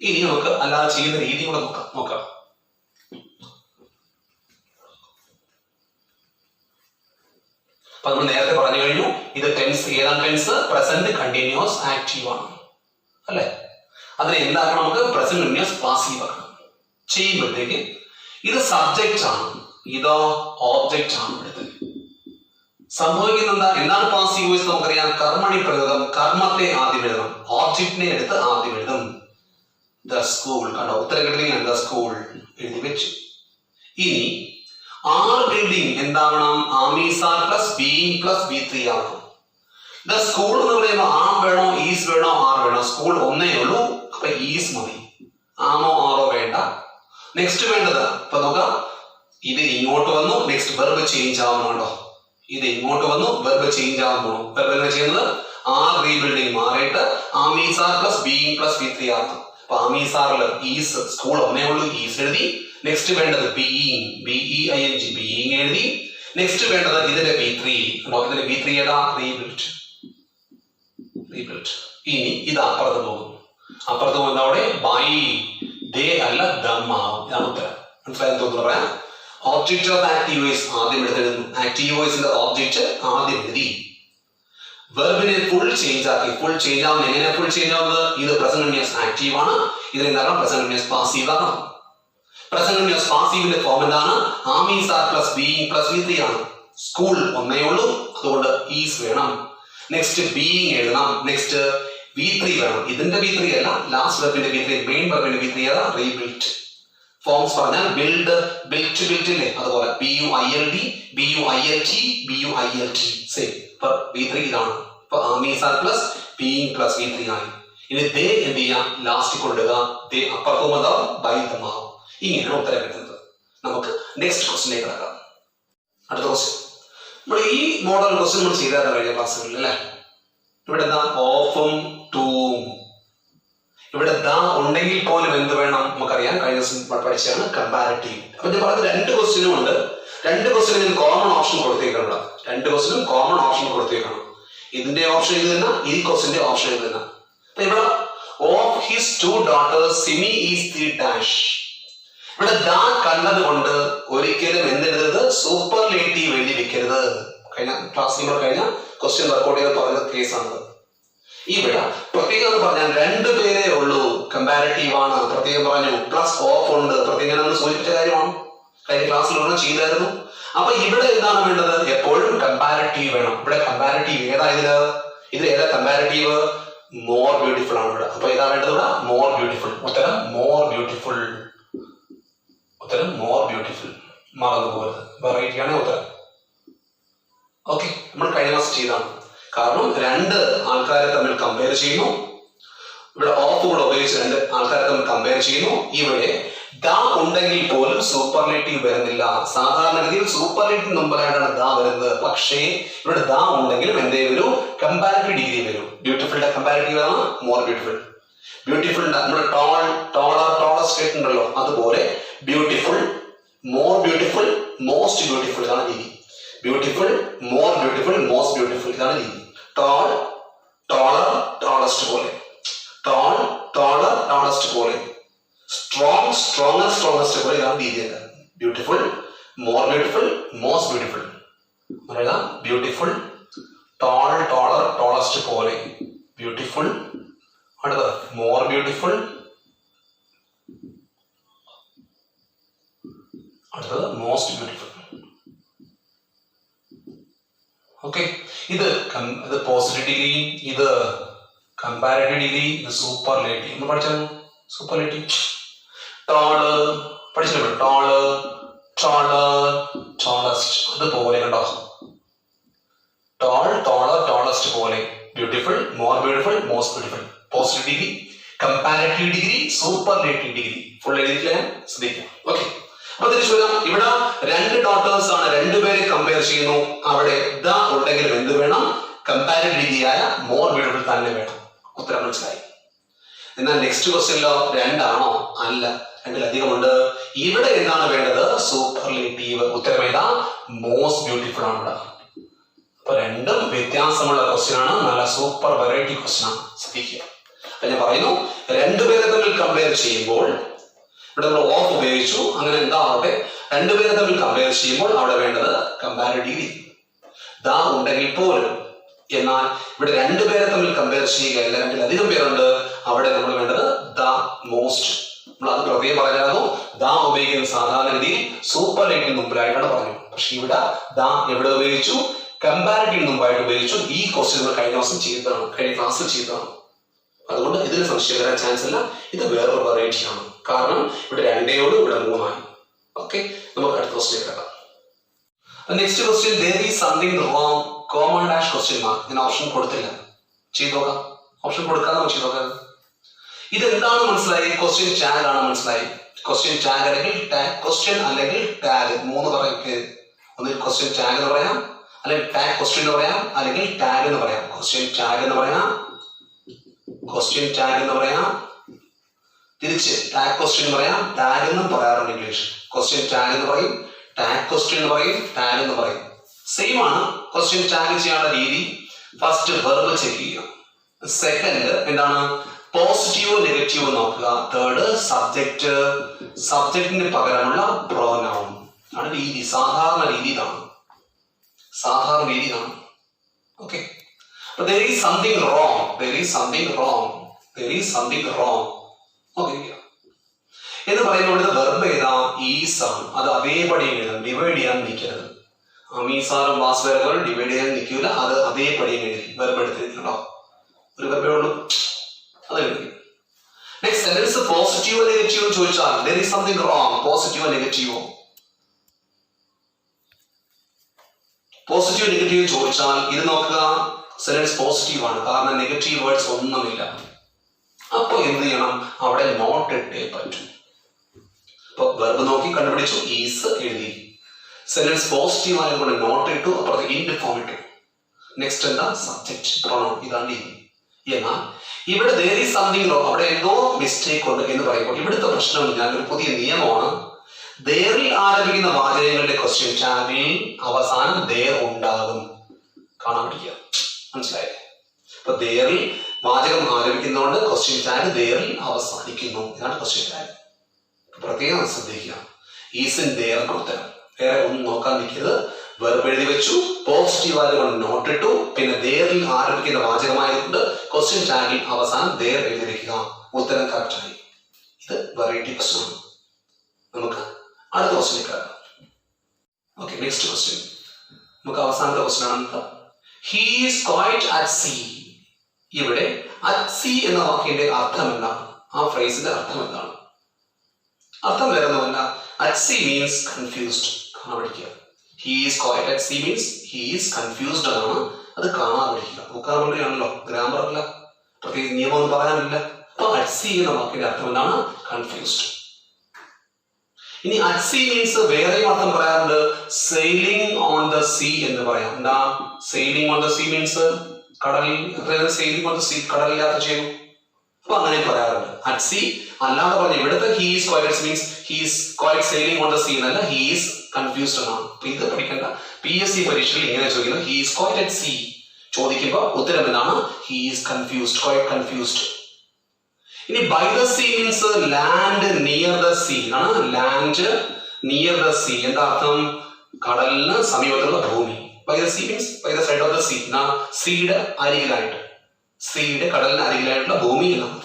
ഇനി നമുക്ക് അല്ലാതെ ചെയ്യുന്ന രീതി കൂടെ നോക്കാം. അപ്പൊ നമ്മൾ നേരത്തെ പറഞ്ഞു കഴിഞ്ഞു, ഇത് ടെൻസ് ഏതാണ്? ടെൻസ് പ്രസന്റ് കണ്ടിന്യൂസ് ആക്റ്റീവ് ആണ് അല്ലെ? അതിന് എന്താക്കണം? നമുക്ക് പ്രസന്റ് കണ്ടിന്യൂസ് പാസീവ് ആക്കണം. ചെയ്യുമ്പോഴത്തേക്ക് ഇത് സബ്ജക്റ്റ് ആണ്, ഇതോ ഓബ്ജക്റ്റ് ആണ്. എടുത്തത് സംഭവിക്കുന്നത് എന്താണ്? പാസീവ് വോയിസ് നമുക്കറിയാം. കർമ്മണി പ്രയോഗം, കർമ്മത്തെ ആദ്യം എഴുതണം, ഓബ്ജക്റ്റിനെ എടുത്ത് ആദ്യം എഴുതും. The school. കണ്ടോ, ഉത്തരം കിട്ടുന്നെങ്കിൽ ദ സ്കൂൾ എഴുതി വെച്ചു. ഇനി ആർ ബിൽഡിംഗ് എന്താവണം? Am is are plus being plus B3 ആവണം. ദ സ്കൂൾ എന്ന് പറയുമ്പോൾ ആം വേണോ ഈസ് വേണോ ആർ വേണോ? സ്കൂൾ ഒന്നേ ഉള്ളൂ, അപ്പൊ ഈസ് മതി. ആമോ ആറോ വേണ്ട. നെക്സ്റ്റ് വേണ്ടത് ഇപ്പൊ നോക്കാം, ഇത് ഇങ്ങോട്ട് വന്നു, നെക്സ്റ്റ് വെർബ് ചേഞ്ച് ആവുന്നുണ്ടോ? ഇത് ഇങ്ങോട്ട് വന്നു, വെർബ് ചേഞ്ച് ആവുന്നു. വെർബ് എന്താ ചെയ്യുന്നത്? ആർ റീബിൽഡിംഗ് മാറിയിട്ട് ആമീസാർ പ്ലസ് ബീയിങ് പ്ലസ് B3 ആകും. അപ്പൊ ആമീസാറിൽ ഈസ്, സ്കൂൾ ഒന്നേ ഉള്ളൂ, ഈസ് എഴുതി. നെക്സ്റ്റ് വേണ്ടത് ബീയിങ്, BEING ബീയിങ് എഴുതി. നെക്സ്റ്റ് വേണ്ടത് ഇതിന്റെ B3, ഇതിന്റെ B3 ഏതാ? റീബിൽഡ്. ഇനി ഇത് അപ്പുറത്ത് പോകും. അപ്പുറത്ത് പോകുന്ന അവിടെ ബൈ ദേ അല്ല ദം ആവും. ഇതാണ് ഉത്തരം. മനസ്സിലായെന്ന് തോന്നുന്നു. പറയാം, ഓബ്ജക്റ്റ് ഓഫ് ആക്റ്റീവ് വോയിസ് ആദ്യം എടുത്തെഴുതുന്നു. ആക്റ്റീവ് വോയിസിന്റെ ഓബ്ജക്റ്റ് ആദ്യം എഴുതി. വെർബിനെ ഫുൾ ചേഞ്ച് ആക്കി. ഫുൾ ചേഞ്ച് ആവുന്നത് എങ്ങനെയാണ്? ഫുൾ ചേഞ്ച് ആവുന്നത് ഇത് പ്രസന്റ് കണ്ടിന്യൂസ് ആക്റ്റീവ് ആണ്, ഇതിന് എന്താണ്? പ്രസന്റ് കണ്ടിന്യൂസ് പാസീവ് ആണ്. പ്രസന്റ് കണ്ടിന്യൂസ് പാസീവിന്റെ ഫോം എന്താണ്? ആമീസാർ പ്ലസ് ബീയിങ് പ്ലസ് B3 ആണ്. സ്കൂൾ ഒന്നേ ഉള്ളൂ, അതുകൊണ്ട് ഈസ് വേണം. നെക്സ്റ്റ് ബീയിങ് എഴുതണം. നെക്സ്റ്റ് B3 വേണം. ഇതിന്റെ B3 അല്ല, ലാസ്റ്റ് വെർബിന്റെ B3, മെയിൻ വെർബിന്റെ B3 ഏതാ? റീബിൽഡ്. ഫോംസ് പറഞ്ഞാൽ ബിൽഡ്, ബിൽറ്റ്, ബിൽറ്റ് ഇല്ലേ, അതുപോലെ BUILD, BUILT, BUILT സെയിം. ഇപ്പൊ B3 ഇതാണ്. ഇപ്പൊ ആമീസാർ പ്ലസ് ബീയിങ് പ്ലസ് B3 ആയി. ഇനി ദേ എന്ത് ചെയ്യാം? ലാസ്റ്റ് കൊണ്ടുവരിക. ദേ അപ്പുറത്തും അതാവും, ബൈ ദം ആവും. ഇങ്ങനെയാണ് ഉത്തരം കിട്ടുന്നത്. നമുക്ക് നെക്സ്റ്റ് ക്വസ്റ്റിലേക്ക് കിടക്കാം. അടുത്ത ക്വസ്റ്റ്യൻ, നമ്മൾ ഈ മോഡൽ ക്വസ്റ്റ്യൻ നമ്മൾ ചെയ്താൽ കഴിഞ്ഞ ക്ലാസ്സുകളിൽ അല്ലേ? ഇവിടെ എന്താ? ഓഫും ടൂവും. ഇവിടെ ദാ ഉണ്ടെങ്കിൽ പോലും എന്ത് വേണം? നമുക്കറിയാം, കഴിഞ്ഞ ദിവസം പഠിച്ചാണ് കമ്പാരിറ്റീവ്. അപ്പൊ ഞാൻ പറഞ്ഞത് രണ്ട് ക്വസ്റ്റ്യനും ഉണ്ട്. രണ്ട് ക്വസ്റ്റ്യനും ഞാൻ കോമൺ ഓപ്ഷൻ കൊടുത്തേക്കാണ്. രണ്ട് ക്വസ്റ്റ്യനും കോമൺ ഓപ്ഷൻ കൊടുത്തേക്കാണ്. ഇതിന്റെ ഓപ്ഷൻ ഇത് തന്നെ, ഈ ക്വസ്റ്റ്യന്റെ ഓപ്ഷൻ ഇത് തന്നെ. അപ്പൊ ഇവിടെ of his 2 daughters Simi is the dash. ഇവിടെ ദാ കണ്ടത് കൊണ്ട് ഒരിക്കലും എന്തെഴുതരുത്? സൂപ്പർലേറ്റീവ് എഴുതി വെക്കരുത്. കഴിഞ്ഞ ക്ലാസ്സിൽ കഴിഞ്ഞ ക്വസ്റ്റ്യൻ വർക്കൗട്ട് ചെയ്ത് പറഞ്ഞ കേസാണ്. ഇവിടെ പ്രത്യേകം എന്ന് പറഞ്ഞാൽ 2 പേരേ ഉള്ളൂ, കമ്പാരിറ്റീവ് ആണ്. പ്രത്യേകം പറഞ്ഞു. പ്ലസ് ഓഫ് ഉണ്ട്, പ്രത്യേകം നമ്മൾ സൂചിപ്പിച്ച കാര്യമാണ്. കഴിഞ്ഞ ക്ലാസ്സിൽ ഒന്നും ചെയ്തായിരുന്നു. അപ്പൊ ഇവിടെ എന്താണ് വേണ്ടത്? എപ്പോഴും കമ്പാരിറ്റീവ് വേണം. ഇവിടെ കമ്പാരിറ്റീവ് ഏതാ? ഇതിൽ ഏതാ കമ്പാരിറ്റീവ്? മോർ ബ്യൂട്ടിഫുൾ ആണ് ഇവിടെ. അപ്പൊ ഏതാ വേണ്ടത്? ഇവിടെ മോർ ബ്യൂട്ടിഫുൾ. ഉത്തരം മോർ ബ്യൂട്ടിഫുൾ. ഉത്തരം മോർ ബ്യൂട്ടിഫുൾ. മറന്നു പോകരുത്, വെറൈറ്റി ആണ് ഉത്തരം. ഓക്കെ, നമ്മൾ കഴിഞ്ഞ ക്ലാസ് ചെയ്താണ്. കാരണം 2 ആൾക്കാരെ തമ്മിൽ കമ്പയർ ചെയ്യുന്നു. ഇവിടെ ഓഫ് കൂടെ ഉപയോഗിച്ച് 2 ആൾക്കാരെ തമ്മിൽ കമ്പയർ ചെയ്യുന്നു. ഇവിടെ ദാ ഉണ്ടെങ്കിൽ പോലും സൂപ്പർലേറ്റീവ് വരുന്നില്ല. സാധാരണഗതിയിൽ സൂപ്പർലേറ്റീവ് മുമ്പിലായിട്ടാണ് ദാ വരുന്നത്. പക്ഷേ ഇവിടെ ദാ ഉണ്ടെങ്കിലും എന്തേ വരൂ? കമ്പാരിറ്റീവ് ഡിഗ്രി വരും. ബ്യൂട്ടിഫുളിന്റെ കമ്പാരിറ്റീവ് ആണ് മോർ ബ്യൂട്ടിഫുൾ. ബ്യൂട്ടിഫുളിന്റെ നമ്മുടെ ടോളസ്റ്റ് ഉണ്ടല്ലോ, അതുപോലെ beautiful, more beautiful, most beautiful. ഇതാണ് രീതി. Beautiful, more beautiful, most beautiful. ഇതാണ് രീതി. ടോൾ, ടോളർ, ടോളസ്റ്റ് പോലെ. ടോൾ, ടോളർ, ടോളസ്റ്റ് പോലെ. സ്ട്രോങ്, സ്ട്രോങ്ങർ, സ്ട്രോങ്ങസ്റ്റ് പോലെ. ഇതാണ് രീതി. Beautiful, more beautiful, most beautiful. പറയുക ബ്യൂട്ടിഫുൾ, ടോൾ, ടോളർ, ടോളസ്റ്റ് പോലെ. ബ്യൂട്ടിഫുൾ. അടുത്തത് മോർ ബ്യൂട്ടിഫുൾ. അടുത്തത് മോസ്റ്റ് ബ്യൂട്ടിഫുൾ. ഓക്കെ, ഇത് പോസിറ്റീവ് ഡിഗ്രി, ഇത് കമ്പാരിറ്റീവ് ഡിഗ്രി, ഇത് സൂപ്പർലേറ്റീവ്. നമ്മൾ പഠിച്ചാണ് സൂപ്പർലേറ്റീവ്. ടോള് പഠിച്ചില്ല? Tall, taller, tallest. അതുപോലെ കണ്ടോ? ടോൾ, ടോളർ, ടോളസ്റ്റ് പോലെ. Beautiful, more beautiful, most beautiful. Positive degree, comparative degree, superlative degree. Full എഴുതിയിട്ടില്ല, ശ്രദ്ധിക്കാം. ഓക്കെ, അപ്പൊ തിരിച്ചു വരാം. ഇവിടെ 2 ഡോട്ടേഴ്സ് ആണ്, 2 പേരെ കമ്പയർ ചെയ്യുന്നു. അവിടെ ദ ഉണ്ടെങ്കിലും എന്ത് വേണം? കമ്പാരിറ്റീവ് ഡിഗ്രിയായ മോർ ബ്യൂട്ടിഫുൾ തന്നെ വേണം. ഉത്തരം മനസ്സിലായി. എന്നാൽ നെക്സ്റ്റ് ക്വസ്റ്റ്യനിലോ 2 ആണോ? അല്ല, 2-ലധികം ഉണ്ട്. ഇവിടെ എന്താണ് വേണ്ടത്? സൂപ്പർലേറ്റീവ്. ഉത്തരം ഏതാ? മോസ്റ്റ് ബ്യൂട്ടിഫുൾ ആണ് ഇവിടെ. അപ്പൊ 2ഉം വ്യത്യാസമുള്ള ക്വസ്റ്റ്യൻ ആണ്. നല്ല സൂപ്പർ വെറൈറ്റി ക്വസ്റ്റ്യൻ ആണ്, ശ്രദ്ധിക്കുക. അപ്പൊ ഞാൻ പറയുന്നു, 2 പേരെ തമ്മിൽ കമ്പയർ ചെയ്യുമ്പോൾ ഇവിടെ നമ്മൾ ഓഫ് ഉപയോഗിച്ചു. അങ്ങനെ എന്താവട്ടെ, 2 പേരെ തമ്മിൽ കമ്പയർ ചെയ്യുമ്പോൾ അവിടെ വേണ്ടത് കമ്പാരിറ്റീവ് ഡിഗ്രി. ദാ ഉണ്ടെങ്കിൽ പോലും. എന്നാൽ ഇവിടെ 2 പേരെ തമ്മിൽ കമ്പയർ ചെയ്യുകയല്ല, 2-ലധികം പേരുണ്ട്. അവിടെ നമ്മൾ വേണ്ടത് ദ മോസ്റ്റ്. നമ്മൾ അത് പ്രത്യേകം പറഞ്ഞായിരുന്നു. ദാ ഉപയോഗിക്കുന്ന സാധാരണഗതിയിൽ സൂപ്പർലേറ്റീവ് മുമ്പിലായിട്ടാണ് പറഞ്ഞു. പക്ഷെ ഇവിടെ ദാ എവിടെ ഉപയോഗിച്ചു? കമ്പാരിറ്റീവ് മുമ്പായിട്ട് ഉപയോഗിച്ചു. ഈ ക്വസ്റ്റ്യൻ നമ്മൾ കഴിഞ്ഞ ദിവസം ചെയ്തതാണ്, കഴിഞ്ഞ ക്ലാസ്സിൽ ചെയ്തതാണ്. അതുകൊണ്ട് ഇതിന് സംശയം വരാൻ ചാൻസ് ഇല്ല. ഇത് വേറൊരു വെറൈറ്റി ആണ്. കാരണം ഇവിടെ 2 ഇവിടെ 3 ആയി. ഓക്കെ, നമുക്ക് അടുത്ത ക്വസ്റ്റ്യൻ കിടക്കാം. Next question, there is something wrong, common dash question mark. ഞാൻ ഓപ്ഷൻ കൊടുത്തില്ല, ചെയ്ത് നോക്കാം. ഓപ്ഷൻ കൊടുക്കാതെ നമുക്ക് ചെയ്ത് നോക്കാം. ഇത് എന്താണ് മനസ്സിലായി? ക്വസ്റ്റ്യൻ ടാഗ് ആണ് മനസ്സിലായി. ക്വസ്റ്റ്യൻ ടാഗ് അല്ലെങ്കിൽ ക്വസ്റ്റ്യൻ അല്ലെങ്കിൽ ടാഗ് 3 പറയും. ഒന്നിൽ ക്വസ്റ്റ്യൻ ടാഗ് എന്ന് പറയാം, അല്ലെങ്കിൽ ടാഗ് ക്വസ്റ്റ്യൻ എന്ന് പറയാം, അല്ലെങ്കിൽ ടാഗ് എന്ന് പറയാം. ക്വസ്റ്റ്യൻ ടാഗ് എന്ന് പറയാം, ക്വസ്റ്റ്യൻ ടാഗ് എന്ന് പറയാം, തിരിച്ച് ടാഗ് ക്വസ്റ്റ്യൻ എന്ന് പറയാം. ടാഗ് എന്നും പറയാറുണ്ട് ഇംഗ്ലീഷ്. ക്വസ്റ്റ്യൻ ടാഗ് എന്ന് പറയും, ടാഗ് ക്വസ്റ്റ്യൻ എന്ന് പറയും, ടാഗ് എന്ന് പറയും. സെയിം ആണ്. ക്വസ്റ്റ്യൻ ടാഗ് ചെയ്യാനുള്ള രീതി, ഫസ്റ്റ് വെർബ് ചെക്ക് ചെയ്യുക. സെക്കൻഡ് എന്താണ്, പോസിറ്റീവ് നെഗറ്റീവ് നോക്കുക. തേർഡ് സബ്ജക്റ്റ്, സബ്ജക്റ്റിന് പകരമുള്ള പ്രോനൗൺ ആണ് രീതി. സാധാരണ രീതി ഇതാണ്. സാധാരണ രീതി ഇതാണ്. Okay, there is something wrong, there is something wrong, there is something wrong. Okay, എന്ന് പറയുന്നത് വെർബ് ഏതാ? ഈസ് ആണ്. അത് അതേപടി എഴുതാം, ഡിവൈഡ് ചെയ്യാൻ നിൽക്കരുത്. അമീസാറും വാസ്വേറുകൾ ഡിവൈഡ് ചെയ്യാൻ നിൽക്കില്ല. അത് അതേപടി എഴുതി വെർബ് എടുത്തിട്ടുണ്ടോ? ഒരു വെർബേ ഉള്ളൂ, അത് എഴുതി. നെക്സ്റ്റ് സെന്റൻസ് പോസിറ്റീവോ നെഗറ്റീവോ ചോദിച്ചാൽ there is something wrong, പോസിറ്റീവോ നെഗറ്റീവോ? പോസിറ്റീവ് നെഗറ്റീവ് ചോദിച്ചാൽ ഇത് നോക്കുക, സെന്റൻസ് പോസിറ്റീവ് ആണ്. കാരണം നെഗറ്റീവ് വേർഡ്സ് ഒന്നുമില്ല. അപ്പൊ എന്ത് ചെയ്യണം? അവിടെ നോട്ട് ഇട്ടേ പറ്റും. അപ്പൊ വെർബ് നോക്കി കണ്ടുപിടിച്ചു, ഈസ് എഴുതി. സെന്റൻസ് പോസിറ്റീവ് ആയതുകൊണ്ട് നോട്ട് ഇട്ടു, അപ്പുറത്ത് ഇൻഡ് ഫോം ഇട്ടു. നെക്സ്റ്റ് എന്താ? Subject pronoun. ഇതാണ് രീതി. എന്നാൽ ഇവിടെ there is something wrong, അവിടെ എന്തോ മിസ്റ്റേക്ക് ഉണ്ട് എന്ന് പറയുമ്പോൾ ഇവിടുത്തെ പ്രശ്നം ഞാനൊരു പുതിയ നിയമമാണ്. ദേറിൽ ആരംഭിക്കുന്ന വാചകങ്ങളുടെ ക്വസ്റ്റ്യൻ ടാഗിൽ അവസാനം ദേർ ഉണ്ടാകും. കാണാൻ പഠിക്കുക, മനസ്സിലായില്ലേ? അപ്പൊ ദേറിൽ വാചകം ആരംഭിക്കുന്നതുകൊണ്ട് ക്വസ്റ്റ്യൻ ടാഗ് ദേറിൽ അവസാനിക്കുന്നു. ഇതാണ് ക്വസ്റ്റ്യൻ ടാഗ്. പ്രത്യേകം ശ്രദ്ധിക്കുക. ഈസ് ദേർ ഉത്തരം. വേറെ ഒന്നും നോക്കാൻ നിൽക്കരുത്. വെർബ് എഴുതി വെച്ചു, പോസിറ്റീവ് ആയതുകൊണ്ട് നോട്ട് ഇട്ടു, പിന്നെ ദേറിൽ ആരംഭിക്കുന്ന വാചകമായതുകൊണ്ട് ക്വസ്റ്റ്യൻ ടാഗിൽ അവസാനം ദേർ എഴുതി വെക്കുക. ഉത്തരം കറക്റ്റ് ആയി. ഇത് വെറൈറ്റി ക്വസ്റ്റ്യൻ ആണ്. നമുക്ക് അടുത്ത ക്വസ്റ്റ്യൻ കാണാം. Okay, next question. നമുക്ക് അവസാനത്തെ ക്വസ്റ്റ്യൻ ആണ്. He is quite at see. ഇവിടെ അറ്റ് സീ എന്ന വാക്കിന്റെ അർത്ഥം എന്താണ്? ആ ഫ്രേസിന്റെ അർത്ഥം എന്താണ്? അർത്ഥം വേറൊന്നുമല്ല, അറ്റ് സീ മീൻസ് കൺഫ്യൂസ്ഡ്. കാണാൻ പഠിക്കുക. He is quite at see means he is confused ആണ്. അത് കാണാൻ പഠിക്കുക. നോക്കാറുണ്ടല്ലോ, ഗ്രാമറല്ല, പ്രത്യേകിച്ച് നിയമമൊന്നും പറയാനില്ല. അപ്പൊ അറ്റ് സീ എന്ന വാക്കിന്റെ അർത്ഥം എന്താണ്? കൺഫ്യൂസ്ഡ്. ഇനി അറ്റ് സീ മീൻസ് വേറെയും അർത്ഥം പറയാറുണ്ട്. സെയിലിംഗ് ഓൺ ദ സീ എന്ന് പറയാം. എന്താ sailing on the sea means? കടലിൽ. സെയിലിംഗ് ഓൺ ദ സീ, കടലിൽ യാത്ര ചെയ്യുന്നു. അപ്പൊ അങ്ങനെ പറയാറുണ്ട്. അറ്റ് സീ അല്ലാതെ പറഞ്ഞു ഇവിടുത്തെ he is quite means he is quite sailing on the sea എന്നല്ല, ഹി ഈസ് കൺഫ്യൂസ്ഡ് എന്നാണ്. അപ്പൊ ഇത് പഠിക്കേണ്ട. PSC പരീക്ഷയിൽ ഇങ്ങനെ ചോദിക്കുന്നത് he is quite at sea ചോദിക്കുമ്പോൾ ഉത്തരം എന്താണ്? He is confused, quite confused. ഇനി by the sea means land near the sea ആണ്. ലാൻഡ് നിയർ ദ സീ എന്താ അർത്ഥം? കടലിന് സമീപത്തുള്ള ഭൂമി. By the sea means by the side of the sea, സീയുടെ അരികിലായിട്ട്, സീയുടെ കടലിന് അരികിലായിട്ടുള്ള ഭൂമി എന്നാണ്.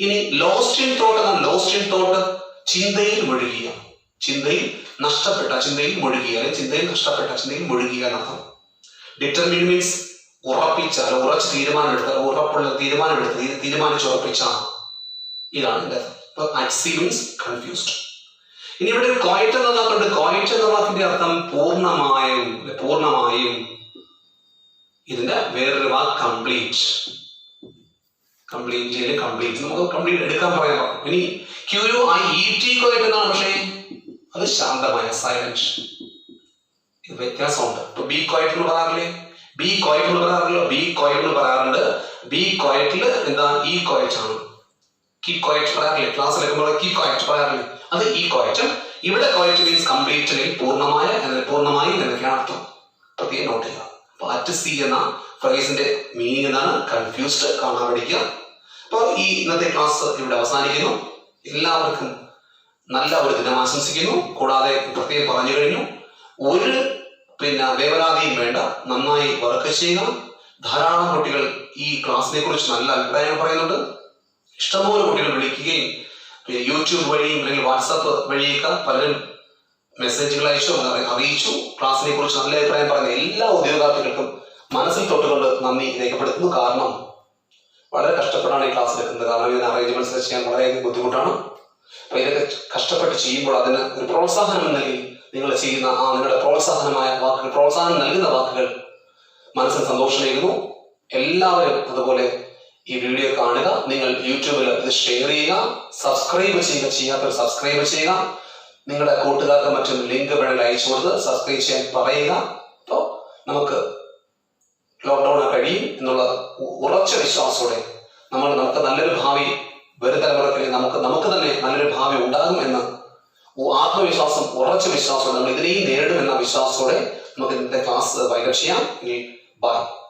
ഇനി ലോസ്റ്റ് ഇൻ തോട്ട് എന്നാണ്. ലോസ്റ്റ് ഇൻ തോട്ട് ചിന്തയിൽ മുഴുകിയ, ചിന്തയിൽ നഷ്ടപ്പെട്ട, ചിന്തയിൽ മുഴുകിയ, ചിന്തയിൽ നഷ്ടപ്പെട്ട, ചിന്തയിൽ മുഴുകിയ എന്നർത്ഥം. ഡിറ്റർമിൻ മീൻസ് ഉറപ്പിച്ച, ഉറച്ച് തീരുമാനമെടുത്ത, ഉറപ്പുള്ള തീരുമാനിച്ചുറപ്പിച്ച. ഇതാണ് എന്റെ അർത്ഥം. അപ്പൊ അറ്റ് സീ മീൻസ് കൺഫ്യൂസ്ഡ്. ഇനി ഇവിടെ ക്വൈറ്റ് എന്ന വാക്കുണ്ട്. ക്വൈറ്റ് എന്ന വാക്കിന്റെ അർത്ഥം പൂർണ്ണമായും, പൂർണ്ണമായും. ഇതിന്റെ വേറൊരു വാക്ക് കംപ്ലീറ്റ്. കംപ്ലീറ്റ് കംപ്ലീറ്റ് നമുക്ക് കംപ്ലീറ്റ് എടുക്കാൻ പറയാൻ പറഞ്ഞു. ഇനി QUIET ക്വൈറ്റ് എന്നാണ്, പക്ഷേ അത് ശാന്തമായ, സൈലന്റ്. ഇത് വ്യത്യാസമുണ്ട്. ഇപ്പൊ ബി ക്വൈറ്റ് എന്ന് പറയാറില്ലേ? ബി ക്വൈറ്റ് എന്ന് പറയാറില്ലോ? ബി ക്വൈറ്റ് എന്ന് പറയാറുണ്ട്. ബി ക്വൈറ്റില് എന്താ? ഈ ക്വൈറ്റ് ആണ്. കീ ക്വൈറ്റ് പറയാറില്ലേ? ക്ലാസ്സിലെത്തുമ്പോൾ കീ ക്വൈറ്റ് പറയാറില്ലേ? അത് ഈ ക്വൈറ്റ്. ഇവിടെ ക്വൈറ്റ് മീൻസ് കംപ്ലീറ്റ് അല്ലെങ്കിൽ പൂർണ്ണമായ, പൂർണ്ണമായി എന്നൊക്കെയാണ് അർത്ഥം. പ്രത്യേകം നോട്ട് ചെയ്യുക. അപ്പൊ അറ്റ് സീ എന്ന ഫ്രേസിന്റെ മീനിങ് എന്താണ്? കൺഫ്യൂസ്ഡ്. കാണാൻ പഠിക്കുക. അപ്പൊ ഈ ഇന്നത്തെ ക്ലാസ് ഇവിടെ അവസാനിക്കുന്നു. എല്ലാവർക്കും നല്ല ഒരു ദിനം ആശംസിക്കുന്നു. കൂടാതെ പ്രത്യേകം പറഞ്ഞു കഴിഞ്ഞു, ഒരു വേവലാതിയും വേണ്ട. നന്നായി വർക്ക് ചെയ്യുക. ധാരാളം കുട്ടികൾ ഈ ക്ലാസ്സിനെ കുറിച്ച് നല്ല അഭിപ്രായം പറയുന്നുണ്ട്. ഇഷ്ടംപോലെ കുട്ടികൾ വിളിക്കുകയും യൂട്യൂബ് വഴിയും അല്ലെങ്കിൽ വാട്സാപ്പ് വഴിയൊക്കെ പലരും മെസ്സേജുകൾ അയച്ചു, അറിയിച്ചു. ക്ലാസ്സിനെ കുറിച്ച് നല്ല അഭിപ്രായം പറയുന്ന എല്ലാ ഉദ്യോഗാർത്ഥികൾക്കും മനസ്സിൽ തൊട്ടുകൊണ്ട് നന്ദി രേഖപ്പെടുത്തുന്നു. കാരണം വളരെ കഷ്ടപ്പെട്ടാണ് ഈ ക്ലാസ് എടുക്കുന്നത്. കാരണം ഇതിന് അറേഞ്ച്മെന്റ്സ് ചെയ്യാൻ വളരെയധികം ബുദ്ധിമുട്ടാണ്. അപ്പൊ ഇതൊക്കെ കഷ്ടപ്പെട്ട് ചെയ്യുമ്പോൾ അതിന് ഒരു പ്രോത്സാഹനം എന്ന നിലയിൽ നിങ്ങൾ ചെയ്യുന്ന നിങ്ങളുടെ പ്രോത്സാഹനമായ വാക്കുകൾ, പ്രോത്സാഹനം നൽകുന്ന വാക്കുകൾ മനസ്സിന് സന്തോഷമേകുന്നു. എല്ലാവരും അതുപോലെ ഈ വീഡിയോ കാണുക. നിങ്ങൾ യൂട്യൂബിൽ ഇത് ഷെയർ ചെയ്യുക, സബ്സ്ക്രൈബ് ചെയ്യുക, ചെയ്യാത്തവർ സബ്സ്ക്രൈബ് ചെയ്യുക. നിങ്ങളുടെ കൂട്ടുകാർക്ക് മറ്റും ലിങ്ക് വേണമെങ്കിൽ അയച്ചു കൊടുത്ത് സബ്സ്ക്രൈബ് ചെയ്യാൻ പറയുക. അപ്പോൾ നമുക്ക് ലോക്ക്ഡൗൺ കഴിയും എന്നുള്ള ഉറച്ച വിശ്വാസത്തോടെ നമുക്ക് നല്ലൊരു ഭാവി വരും തലമുറയ്ക്ക് നമുക്ക് തന്നെ നല്ലൊരു ഭാവി ഉണ്ടാകും എന്ന ആത്മവിശ്വാസം, ഉറച്ച വിശ്വാസത്തോടെ നമ്മൾ ഇതിനെയും നേരിടും എന്ന വിശ്വാസത്തോടെ നമുക്ക് ഇന്നത്തെ ക്ലാസ് വൈൻഡപ്പ് ചെയ്യാം. ബൈ.